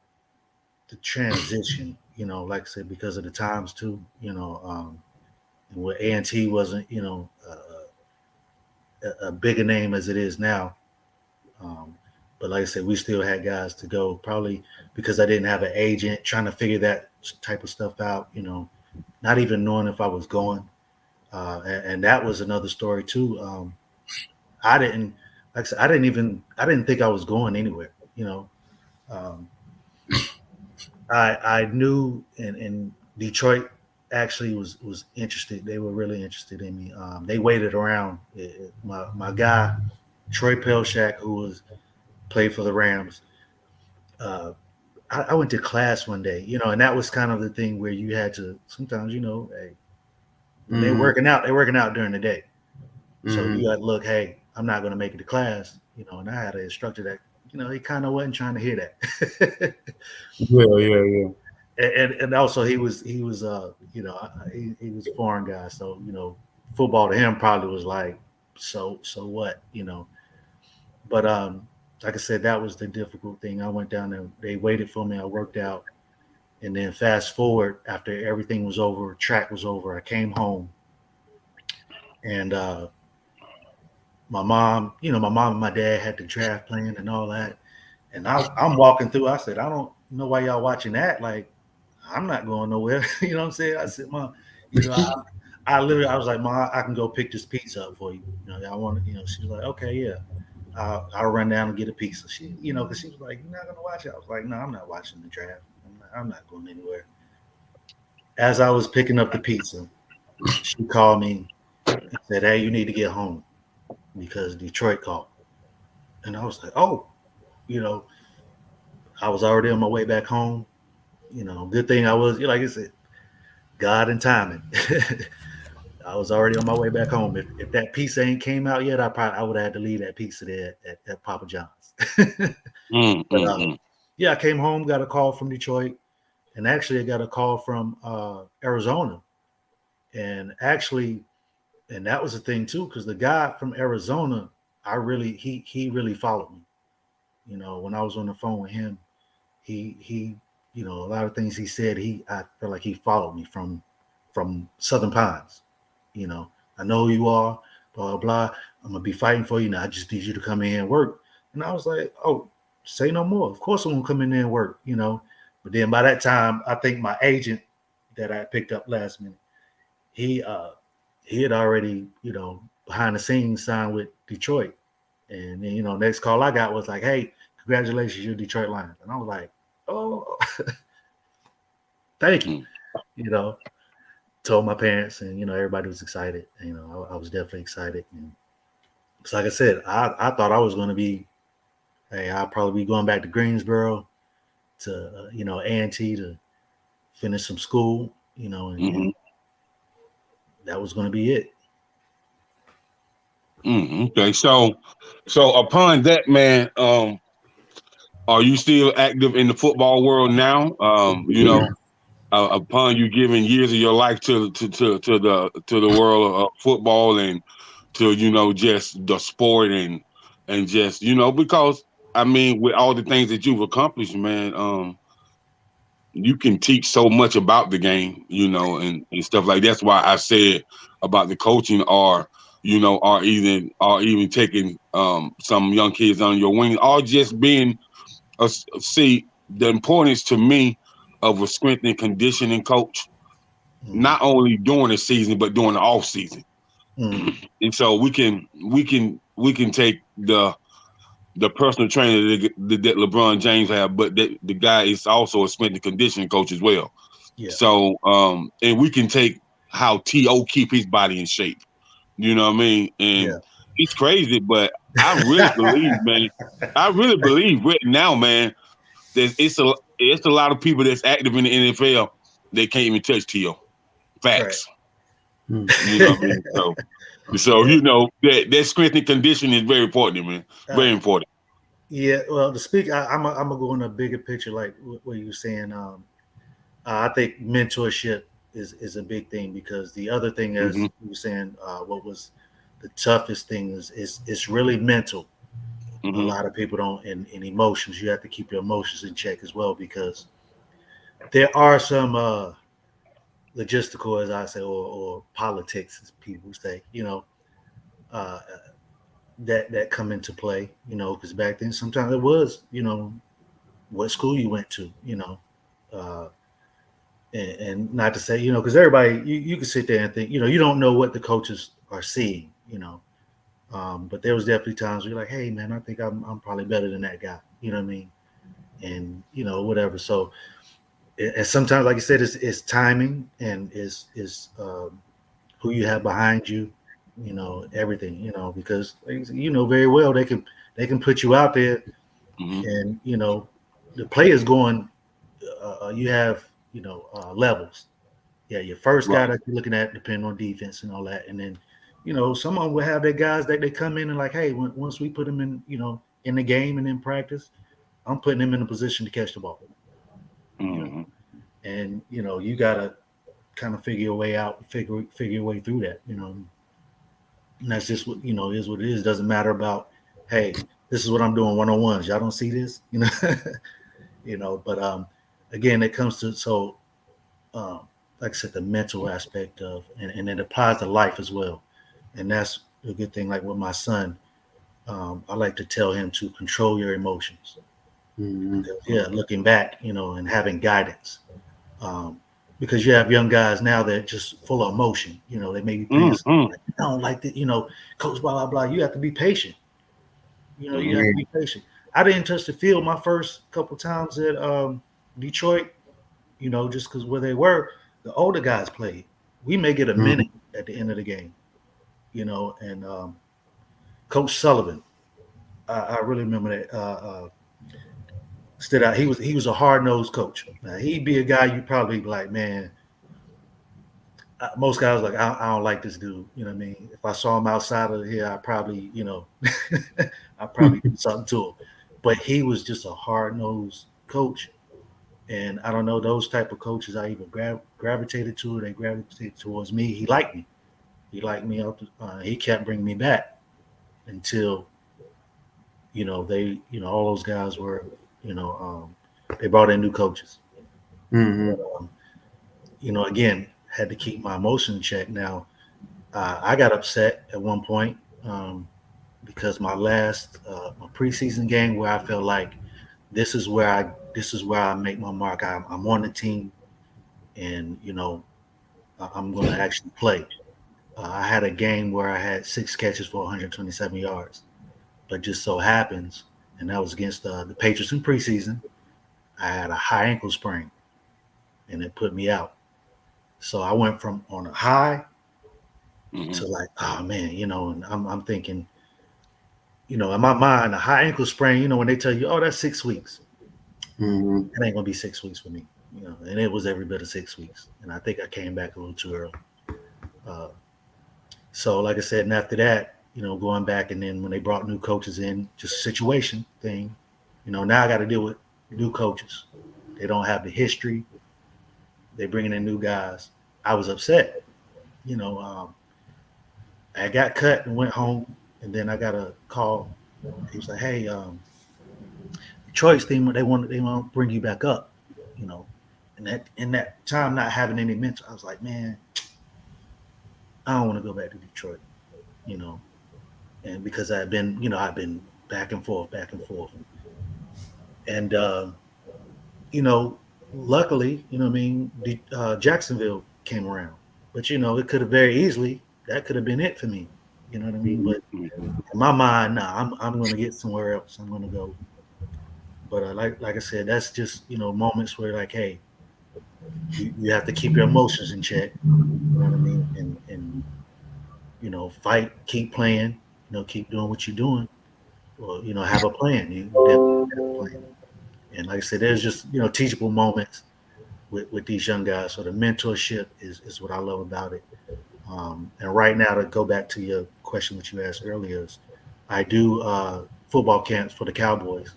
transition, like I said, because of the times too, and where A&T wasn't, a bigger name as it is now. But like I said, we still had guys to go, probably because I didn't have an agent, trying to figure that type of stuff out, not even knowing if I was going. And that was another story too. I didn't think I was going anywhere, I knew and Detroit actually was interested. They were really interested in me. They waited around. My guy, Troy Pelshak, who played for the Rams, I went to class one day, and that was kind of the thing where you had to sometimes, hey, they're working out during the day. So you got to look, hey, I'm not going to make it to class, and I had an instructor that, he kind of wasn't trying to hear that. Yeah. And also he was he was a foreign guy. So, football to him probably was like, so what, But like I said, that was the difficult thing. I went down there, they waited for me, I worked out, And then fast forward, after everything was over, track was over, I came home, and my mom and my dad had the draft plan and all that. And I'm walking through. I said, I don't know why y'all watching that. Like, I'm not going nowhere. You know what I'm saying? I said, Mom, I was like, Mom, I can go pick this pizza up for you. I want to, she was like, okay, yeah. I'll run down and get a pizza. She, because she was like, you're not going to watch it. I was like, no, I'm not watching the draft. I'm not going anywhere. As I was picking up the pizza, she called me and said, hey, you need to get home because Detroit called. And I was like, oh, I was already on my way back home. Good thing I was, like I said, God and timing. I was already on my way back home. If that pizza ain't came out yet, I would have had to leave that pizza there at Papa John's. But yeah, I came home, got a call from Detroit, and actually I got a call from Arizona. And that was the thing too, because the guy from Arizona, he really followed me. When I was on the phone with him, he a lot of things he said, I feel like he followed me from Southern Pines. I know who you are, blah, blah, blah. I'm going to be fighting for you now. I just need you to come in here and work. And I was like, oh, say no more. Of course I'm going to come in there and work, But then by that time, I think my agent that I picked up last minute, he had already, behind the scenes signed with Detroit. And then, next call I got was like, hey, congratulations, you're Detroit Lions. And I was like, oh, thank you. Told my parents, and everybody was excited. I was definitely excited. And so, like I said, I thought I was going to be, hey, I'll probably be going back to Greensboro to A&T to finish some school, and that was going to be it. Okay, so upon that, man, are you still active in the football world now? Upon you giving years of your life to the world of football and to just the sport and just because I mean with all the things that you've accomplished, man, you can teach so much about the game, and stuff like that's why I said about the coaching or even taking some young kids on your wing or just being see the importance to me of a strength and conditioning coach, not only during the season but during the off season. And so we can take the personal trainer that LeBron James have, but the guy is also a strength and conditioning coach as well. Yeah. So and we can take how T.O. keep his body in shape. You know what I mean? And it's crazy, but I really believe, man. I really believe right now, man, that it's a lot of people that's active in the NFL they can't even touch T.O. Facts. Right. You know what I mean? So that strength and conditioning is very important, man. Very important. Yeah. Well, to speak, I'm gonna go in a bigger picture, like what you were saying. I think mentorship is a big thing because the other thing, as you were saying, what was the toughest thing is really mental. A lot of people don't, and emotions. You have to keep your emotions in check as well because there are some logistical, as I say, or politics, as people say, that come into play, because back then sometimes it was, what school you went to, and not to say, because everybody, you can sit there and think, you don't know what the coaches are seeing, but there was definitely times where you're like, hey man, I think I'm probably better than that guy, you know what I mean? And whatever. So, and sometimes, like you said, it's timing and is who you have behind you, everything, because very well they can put you out there, and the players going. You have levels. Yeah, your first guy that you're looking at, depending on defense and all that, and then some of them will have their guys that they come in and like, hey, once we put them in, in the game and in practice, I'm putting them in a position to catch the ball. And you gotta kind of figure your way out, figure your way through that, and that's just what is what it is. Doesn't matter about, hey, this is what I'm doing one-on-ones. Y'all don't see this, but again, it comes to like I said, the mental aspect of, and it applies to life as well, and that's a good thing. Like with my son, I like to tell him to control your emotions. Mm-hmm. Yeah, looking back, and having guidance. Because you have young guys now that are just full of emotion. They may be playing like, I don't like that, coach, blah, blah, blah. You have to be patient. You have to be patient. I didn't touch the field my first couple times at Detroit, just because where they were, the older guys played. We may get a minute at the end of the game, and Coach Sullivan, I really remember that. Stood out. He was a hard-nosed coach. Now, he'd be a guy you probably be like, man. Most guys like, I don't like this dude. You know what I mean? If I saw him outside of here, I probably, I probably do something to him. But he was just a hard-nosed coach, and I don't know, those type of coaches I even gravitated to. They gravitated towards me. He liked me. He kept bringing me back until, they, all those guys were. They brought in new coaches. Mm-hmm. But, again, had to keep my emotion in check. Now, I got upset at one point because my last my preseason game where I felt like this is where I make my mark. I'm on the team, and I'm going to actually play. I had a game where I had 6 catches for 127 yards, but just so happens. And that was against the Patriots in preseason. I had a high ankle sprain, and it put me out. So I went from on a high to like, oh man, and I'm thinking, in my mind, a high ankle sprain, when they tell you, oh, that's 6 weeks, it ain't gonna be 6 weeks for me, and it was every bit of 6 weeks. And I think I came back a little too early. So like I said, and after that, going back, and then when they brought new coaches in, just a situation thing, now I got to deal with new coaches. They don't have the history. They're bringing in new guys. I was upset. I got cut and went home, and then I got a call. He was like, "Hey, Detroit's team, they want to bring you back up." And in that time, not having any mentor, I was like, "Man, I don't want to go back to Detroit." And because I've been back and forth. And, luckily, Jacksonville came around. But, it could have very easily, that could have been it for me. You know what I mean? But in my mind, I'm going to get somewhere else. I'm going to go. But like I said, that's just, moments where like, hey, you have to keep your emotions in check. You know what I mean? And fight, keep playing. Keep doing what you're doing, or have a plan. You definitely have a plan. And like I said, there's just teachable moments with these young guys. So the mentorship is what I love about it. And right now, to go back to your question that you asked earlier, is I do football camps for the Cowboys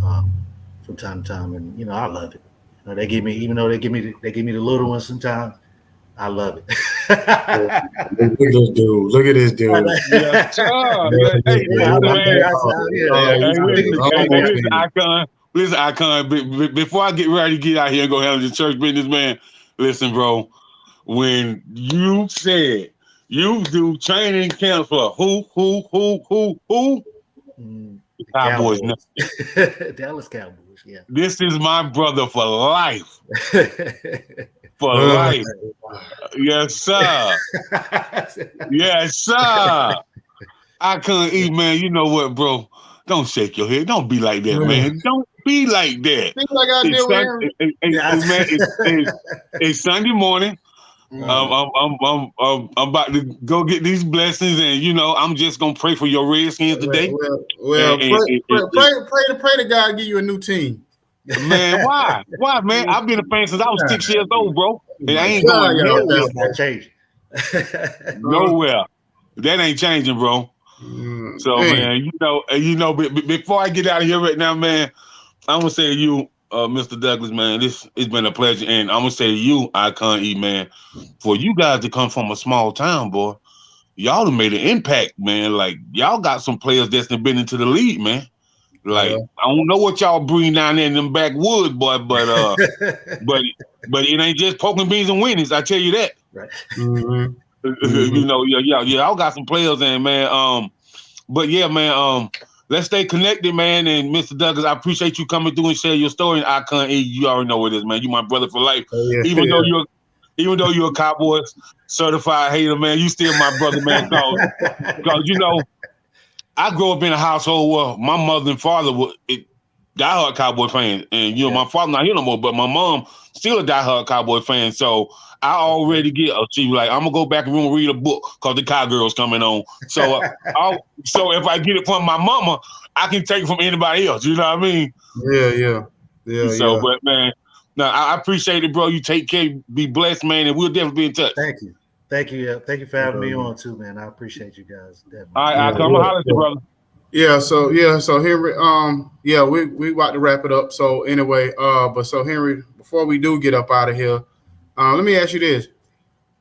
from time to time, and I love it. They give me, even though they give me the little ones sometimes. I love it. Look at this dude. Look at this dude. Listen, Icon. Before I get ready to get out here and go handle the church business, man. Listen, bro. When you said you do training camps for who? Cowboys. Dallas Cowboys. Yeah. This is my brother for life. For life. Yes, sir. Yes, sir. I couldn't eat, man. You know what, bro? Don't shake your head. Don't be like that, man. Don't be like that. It's Sunday morning. I'm about to go get these blessings, and I'm just gonna pray for your Redskins today. Well, pray to God give you a new team. Man, why? Why, man? I've been a fan since I was 6 years old, bro. And I ain't going nowhere. That ain't changing, bro. So, man, before I get out of here right now, man, I'm gonna say to you, Mr. Douglas, man, it's been a pleasure, and I'm gonna say to you, Icon E, man, for you guys to come from a small town, boy, y'all have made an impact, man. Like y'all got some players that's been into the league, man. Like I don't know what y'all bring down there in them backwoods, boy, but it ain't just poking beans and winnings. I tell you that. Right. Mm-hmm. You know, yeah. I got some players in, man. But yeah, man. Let's stay connected, man. And Mr. Douglas, I appreciate you coming through and share your story. And Ikon, you already know what it is, man. You my brother for life. Even though you're a Cowboys certified hater, man, you still my brother, man. Because you know, I grew up in a household where my mother and father were diehard Cowboy fans, and you know, my father not here no more, but my mom still a diehard Cowboy fan. So I already get. She was like, I'm gonna go back and read a book because the Cowgirls coming on. So, so if I get it from my mama, I can take it from anybody else. You know what I mean? Yeah. So, but man, no, I appreciate it, bro. You take care, be blessed, man, and we'll definitely be in touch. Thank you for having me on too, man. I appreciate you guys. Definitely. All right, I'm gonna holler at you, brother. So Henry, we about to wrap it up. So anyway, so Henry, before we do get up out of here, let me ask you this: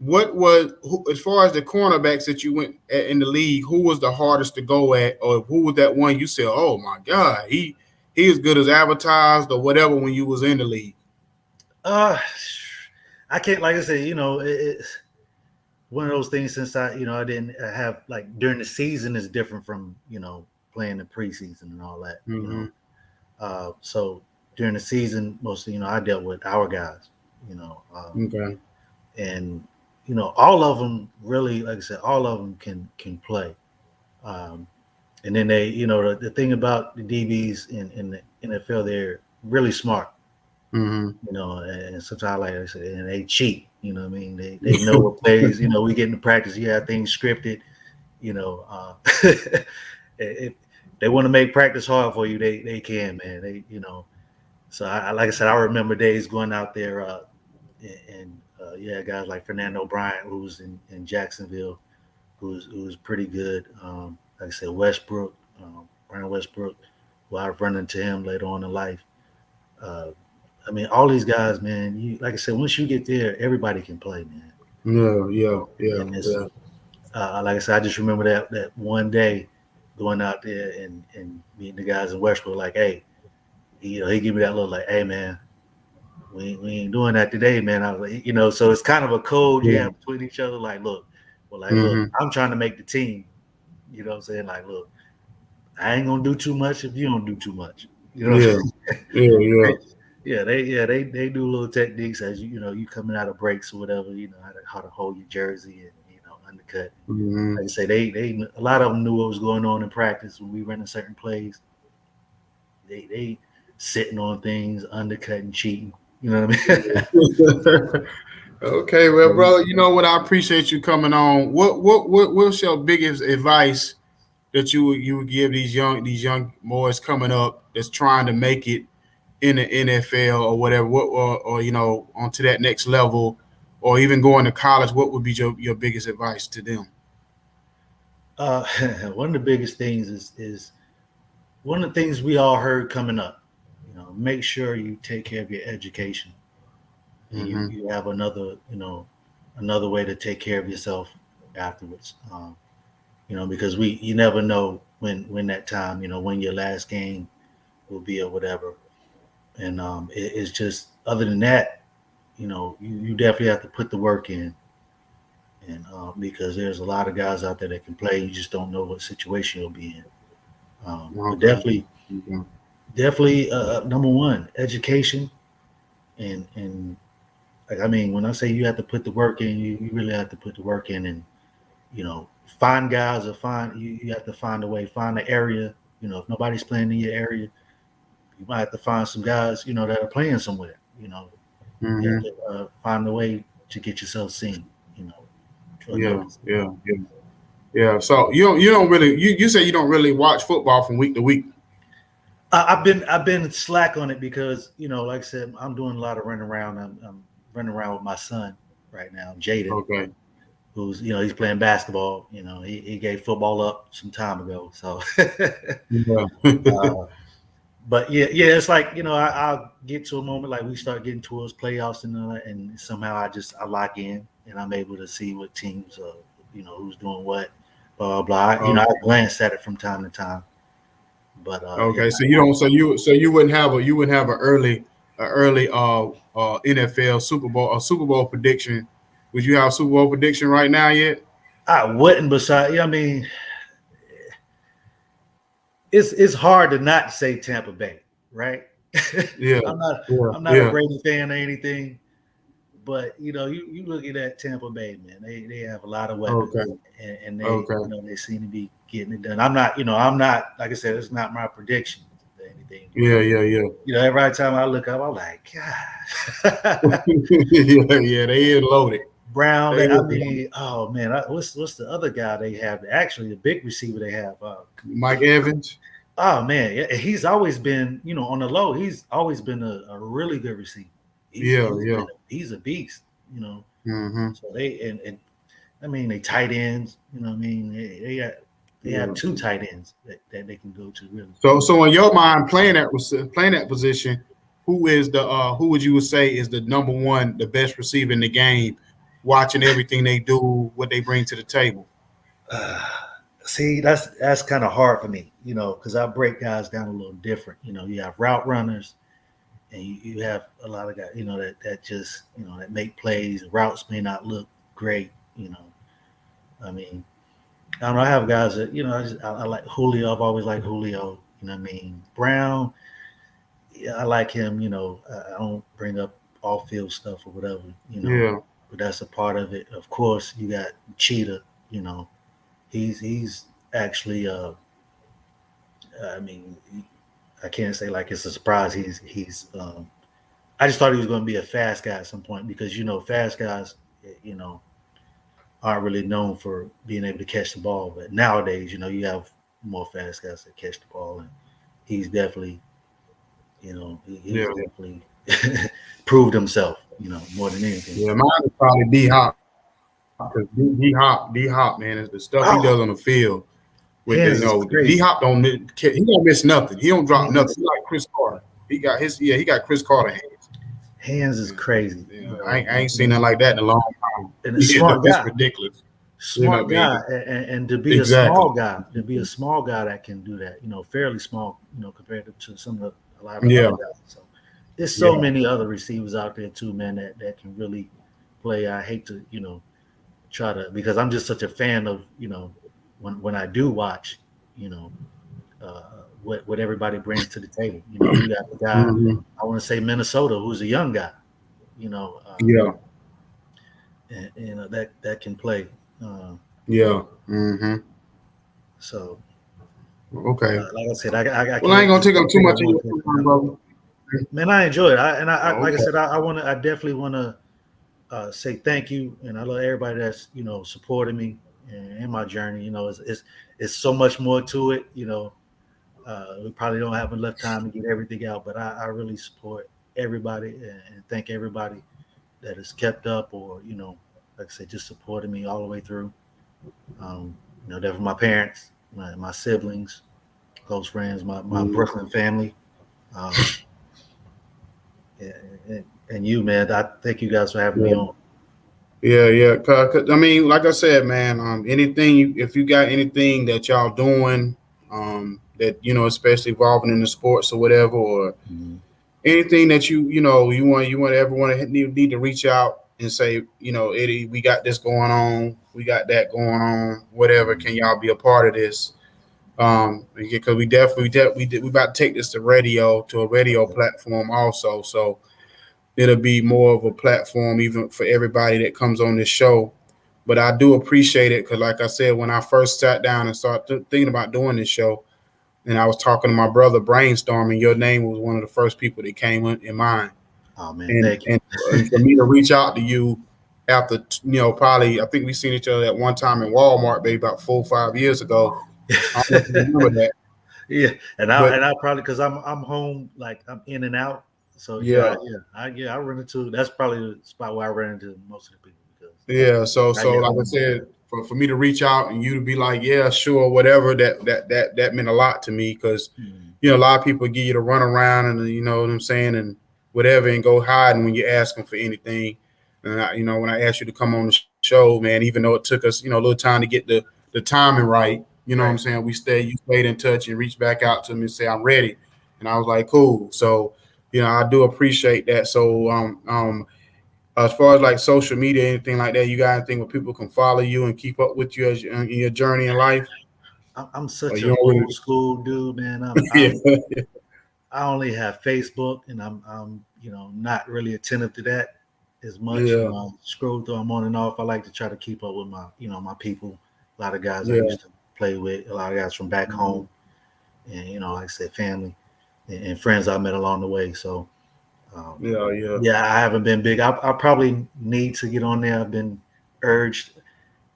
as far as the cornerbacks that you went in the league, who was the hardest to go at, or who was that one you said, oh my God, he as good as advertised or whatever when you was in the league? I can't, like I said, you know, it's one of those things since I didn't have, like, during the season is different from, you know, playing the preseason and all that, you know. So during the season, mostly, you know, I dealt with our guys, you know. And, you know, all of them really, like I said, all of them can play. And then they, you know, the thing about the DBs in the NFL, they're really smart. You know, and sometimes, like I said, and they cheat. You know what I mean? They know what plays. You know, we get into practice. You have things scripted. You know, if they want to make practice hard for you, they can, man. They, you know. So like I said, I remember days going out there, and guys like Fernando Bryant, who's in Jacksonville, who's pretty good. Like I said, Westbrook, Brian Westbrook. Well, I've run into him later on in life. I mean, all these guys, man. Like I said, once you get there, everybody can play, man. Yeah. Like I said, I just remember that one day going out there and meeting the guys in Westbrook. Like, hey, you know, he give me that look, like, hey, man, we ain't doing that today, man. I was like, you know, so it's kind of a code you have between each other. Like, look, look, I'm trying to make the team. You know what I'm saying? Like, look, I ain't gonna do too much if you don't do too much. You know what I'm saying? They do little techniques as you know, you coming out of breaks or whatever, you know, how to hold your jersey and, you know, undercut. Like I say, they a lot of them knew what was going on in practice when we ran certain plays. They sitting on things, undercutting, cheating. You know what I mean? Okay, well, brother, you know what? I appreciate you coming on. What's your biggest advice that you would give these young boys coming up that's trying to make it in the NFL or whatever, or you know, onto that next level, or even going to college? What would be your biggest advice to them? One of the biggest things is one of the things we all heard coming up. You know, make sure you take care of your education. And you have another way to take care of yourself afterwards. You know, because you never know when that time, you know, when your last game will be or whatever. And it's just, other than that, you know, you definitely have to put the work in. And because there's a lot of guys out there that can play, you just don't know what situation you'll be in. But definitely, number one, education, and like, I mean, when I say you have to put the work in, you really have to put the work in, and, you know, find guys or you have to find a way, find the area. You know, if nobody's playing in your area, you might have to find some guys, you know, that are playing somewhere. You know, you have to find a way to get yourself seen. You know. Yeah. So you don't really you say you don't really watch football from week to week. I've been slack on it because, you know, like I said, I'm doing a lot of running around. I'm running around with my son right now, Jaden. Okay. Who's, you know, he's playing basketball. You know, he gave football up some time ago. So, but yeah, it's like, you know, I'll get to a moment like we start getting towards playoffs and somehow I lock in and I'm able to see what teams, you know, who's doing what, blah blah blah. You know, I glance at it from time to time. But okay, so you don't, so you wouldn't have an early NFL Super Bowl prediction. Would you have a Super Bowl prediction right now yet? I wouldn't. Besides, I mean, it's hard to not say Tampa Bay, right? Yeah, I'm not a Brady fan or anything, but you looking at Tampa Bay, man. They have a lot of weapons, and they they seem to be getting it done. I'm not like I said, it's not my prediction or anything. Yeah. Every time I look up, I'm like, God. yeah, they is loaded. Brown, oh man, what's the other guy they have? Actually, the big receiver they have, Mike Evans. Oh man, he's always been, on the low. He's always been a really good receiver. He's a beast, Mm-hmm. So they tight ends. They have two tight ends that they can go to really. So in your mind, playing that position, who would you say is the number one, the best receiver in the game? Watching everything they do, what they bring to the table. See, that's kind of hard for me, because I break guys down a little different. You have route runners, and you have a lot of guys, that just, that make plays. Routes may not look great, I mean, I don't know. I have guys that, I like Julio. I've always liked Julio. Brown, I like him. I don't bring up off-field stuff or whatever. But that's a part of it. Of course, you got Cheetah. He's actually. I can't say like it's a surprise. He's. I just thought he was going to be a fast guy at some point because fast guys, aren't really known for being able to catch the ball. But nowadays, you have more fast guys that catch the ball, and he's definitely, definitely proved himself, more than anything. Yeah, mine is probably D-Hop. D-Hop, man, is the stuff he does on the field. With D-Hop he don't miss nothing. He don't drop nothing. He's like Chris Carter. He got Chris Carter hands. Hands is crazy. Yeah, I ain't seen nothing like that in a long time. And a smart guy. It's ridiculous. Smart guy, and to be a small guy, that can do that, fairly small, compared to a lot of other guys. So there's so many other receivers out there too, man, that can really play. I hate to, try to, because I'm just such a fan of, when I do watch, what everybody brings to the table. You got the guy, I want to say Minnesota, who's a young guy, and that can play. So okay. Like I said, I ain't gonna take up too much of your time, brother. Man, I enjoy it. Like I said, I definitely want to say thank you, and I love everybody that's supporting me in my journey. It's so much more to it. We probably don't have enough time to get everything out, but I really support everybody and thank everybody that has kept up or like I said, just supported me all the way through. They're from my parents, my siblings, close friends, my Brooklyn family. And you, man, I thank you guys for having me on. Yeah. I mean, like I said, man, if you got anything that y'all doing, that, especially involving in the sports or whatever, or anything that you want everyone to need to reach out and say, Eddie, we got this going on, we got that going on, whatever. Can y'all be a part of this? Because we about to take this to a radio platform also. So it'll be more of a platform even for everybody that comes on this show. But I do appreciate it because, like I said, when I first sat down and started thinking about doing this show, and I was talking to my brother brainstorming, your name was one of the first people that came in mind. Oh man, thank you. And for me to reach out to you after, probably, I think we seen each other at one time in Walmart, maybe about 4 or 5 years ago. I don't know if you remember that. Yeah, I probably, because I'm home, like I'm in and out. So I run into, that's probably the spot where I ran into most of the people. So like I said, for me to reach out and you to be like, yeah, sure, whatever, that meant a lot to me because a lot of people give you the run around and you know what I'm saying, and whatever, and go hiding when you ask them for anything. And when I asked you to come on the show, man, even though it took us a little time to get the timing right, You know what I'm saying? You stayed in touch and reached back out to me and say, I'm ready. And I was like, cool. So, I do appreciate that. So, as far as like social media, anything like that, you got anything where people can follow you and keep up with you in your journey in life? I'm such an old school dude, man. I only have Facebook, and I'm not really attentive to that as much. Yeah. I scroll through them on and off. I like to try to keep up with my people. A lot of guys I Yeah. used to play with, a lot of guys from back home, and like I said, family and friends I met along the way. So yeah, I haven't been big. I probably need to get on there. I've been urged,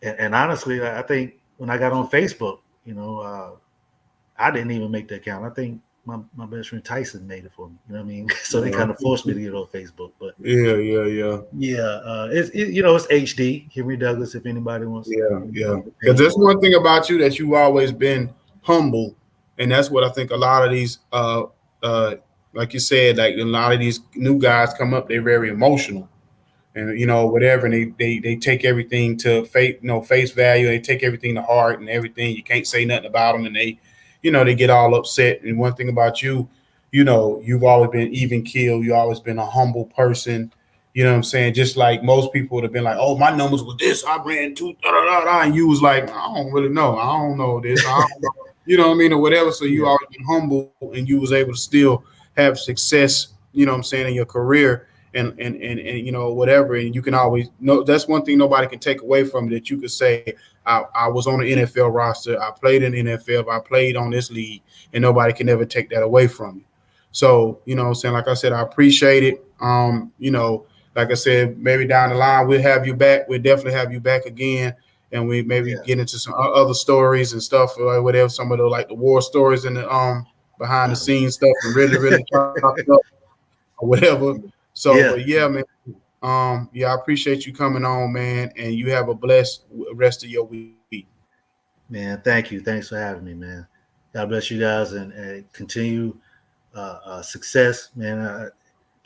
and honestly, I think when I got on Facebook, I didn't even make the account. I think my best friend Tyson made it for me. You know what I mean? So they kind of forced me to get on Facebook. But yeah. It's it's HD Henry Douglas. If anybody wants, because there's one thing about you that you've always been humble, and that's what I think a lot of these like you said, like a lot of these new guys come up, they're very emotional. And whatever, and they take everything to face value. They take everything to heart and everything. You can't say nothing about them, and they get all upset. And one thing about you, you've always been even keeled. You always been a humble person. You know what I'm saying? Just like most people would have been like, "Oh, my numbers was this. I ran two, da da da da," and you was like, "I don't really know. I don't know this. I don't know." You know what I mean, or whatever. So you always been humble, and you was able to still have success. You know what I'm saying, in your career. And whatever, and you can always know that's one thing nobody can take away from it, that you could say I was on the NFL roster, I played in the NFL, I played on this league, and nobody can ever take that away from you. So what I'm saying, like I said, I appreciate it. Like I said, maybe down the line we'll have you back. We'll definitely have you back again, and we maybe get into some other stories and stuff, or whatever, some of the like the war stories and the behind the scenes stuff, and really chop it up or whatever. So, but yeah, man. I appreciate you coming on, man, and you have a blessed rest of your week. Man, thank you. Thanks for having me, man. God bless you guys, and continue success, man.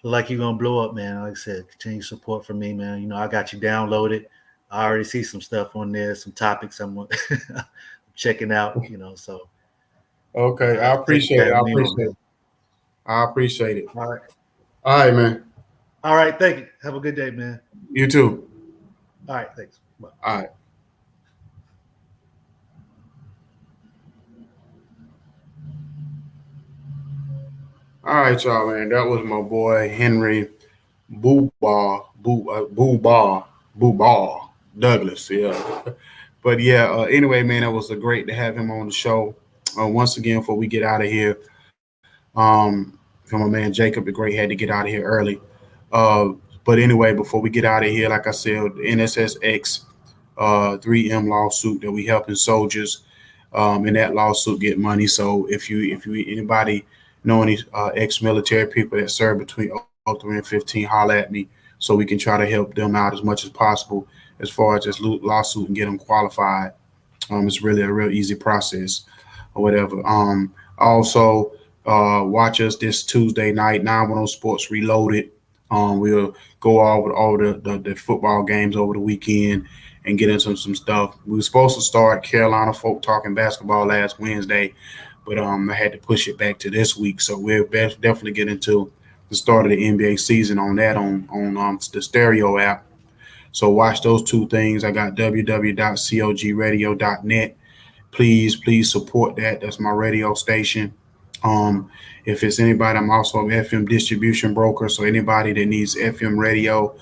Like you're gonna blow up, man. Like I said, continue support from me, man. I got you downloaded. I already see some stuff on there, some topics I'm checking out. So okay, I appreciate it. I appreciate it. All right, man. All right, thank you. Have a good day, man. You too. All right, thanks. Bye. All right. All right, y'all, man. That was my boy Henry Boo Douglas. Yeah. But anyway, man, it was great to have him on the show. Once again, before we get out of here, for my man Jacob the Great had to get out of here early. But anyway, before we get out of here, like I said, the NSSX 3M lawsuit that we helping soldiers in that lawsuit get money. So if you anybody know any ex-military people that serve between 03 and 15, holler at me so we can try to help them out as much as possible as far as this lawsuit and get them qualified. It's really a real easy process or whatever. Also, watch us this Tuesday night, 910 Sports Reloaded. We'll go over the football games over the weekend and get into some stuff. We were supposed to start Carolina Folk Talking Basketball last Wednesday, but I had to push it back to this week. So we'll definitely get into the start of the NBA season on that on the Stereo app. So watch those two things. I got www.cogrradio.net. Please support that. That's my radio station. If it's anybody, I'm also an FM distribution broker. So anybody that needs FM radio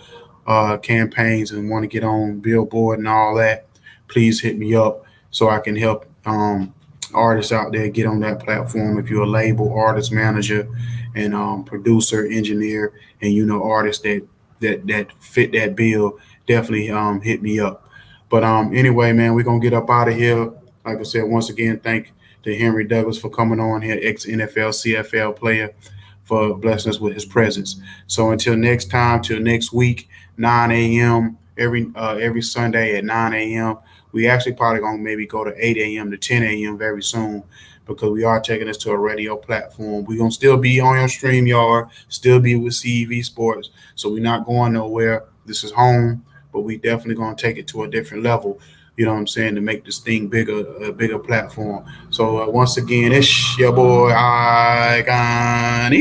campaigns and want to get on Billboard and all that, please hit me up so I can help artists out there get on that platform. If you're a label, artist manager, and producer, engineer, and artists that fit that bill, definitely hit me up. But anyway, man, we're gonna get up out of here. Like I said, once again, thank to Henry Douglas for coming on here, ex-NFL, CFL player, for blessing us with his presence. So until next time, till next week, 9 a.m. every Sunday at 9 a.m. We actually probably gonna maybe go to 8 a.m. to 10 a.m. very soon, because we are taking this to a radio platform. We're gonna still be on your StreamYard, still be with CEV Sports. So we're not going nowhere. This is home, but we definitely gonna take it to a different level. you know what I'm saying, to make this thing bigger, a bigger platform. So once again, it's your boy Ikon.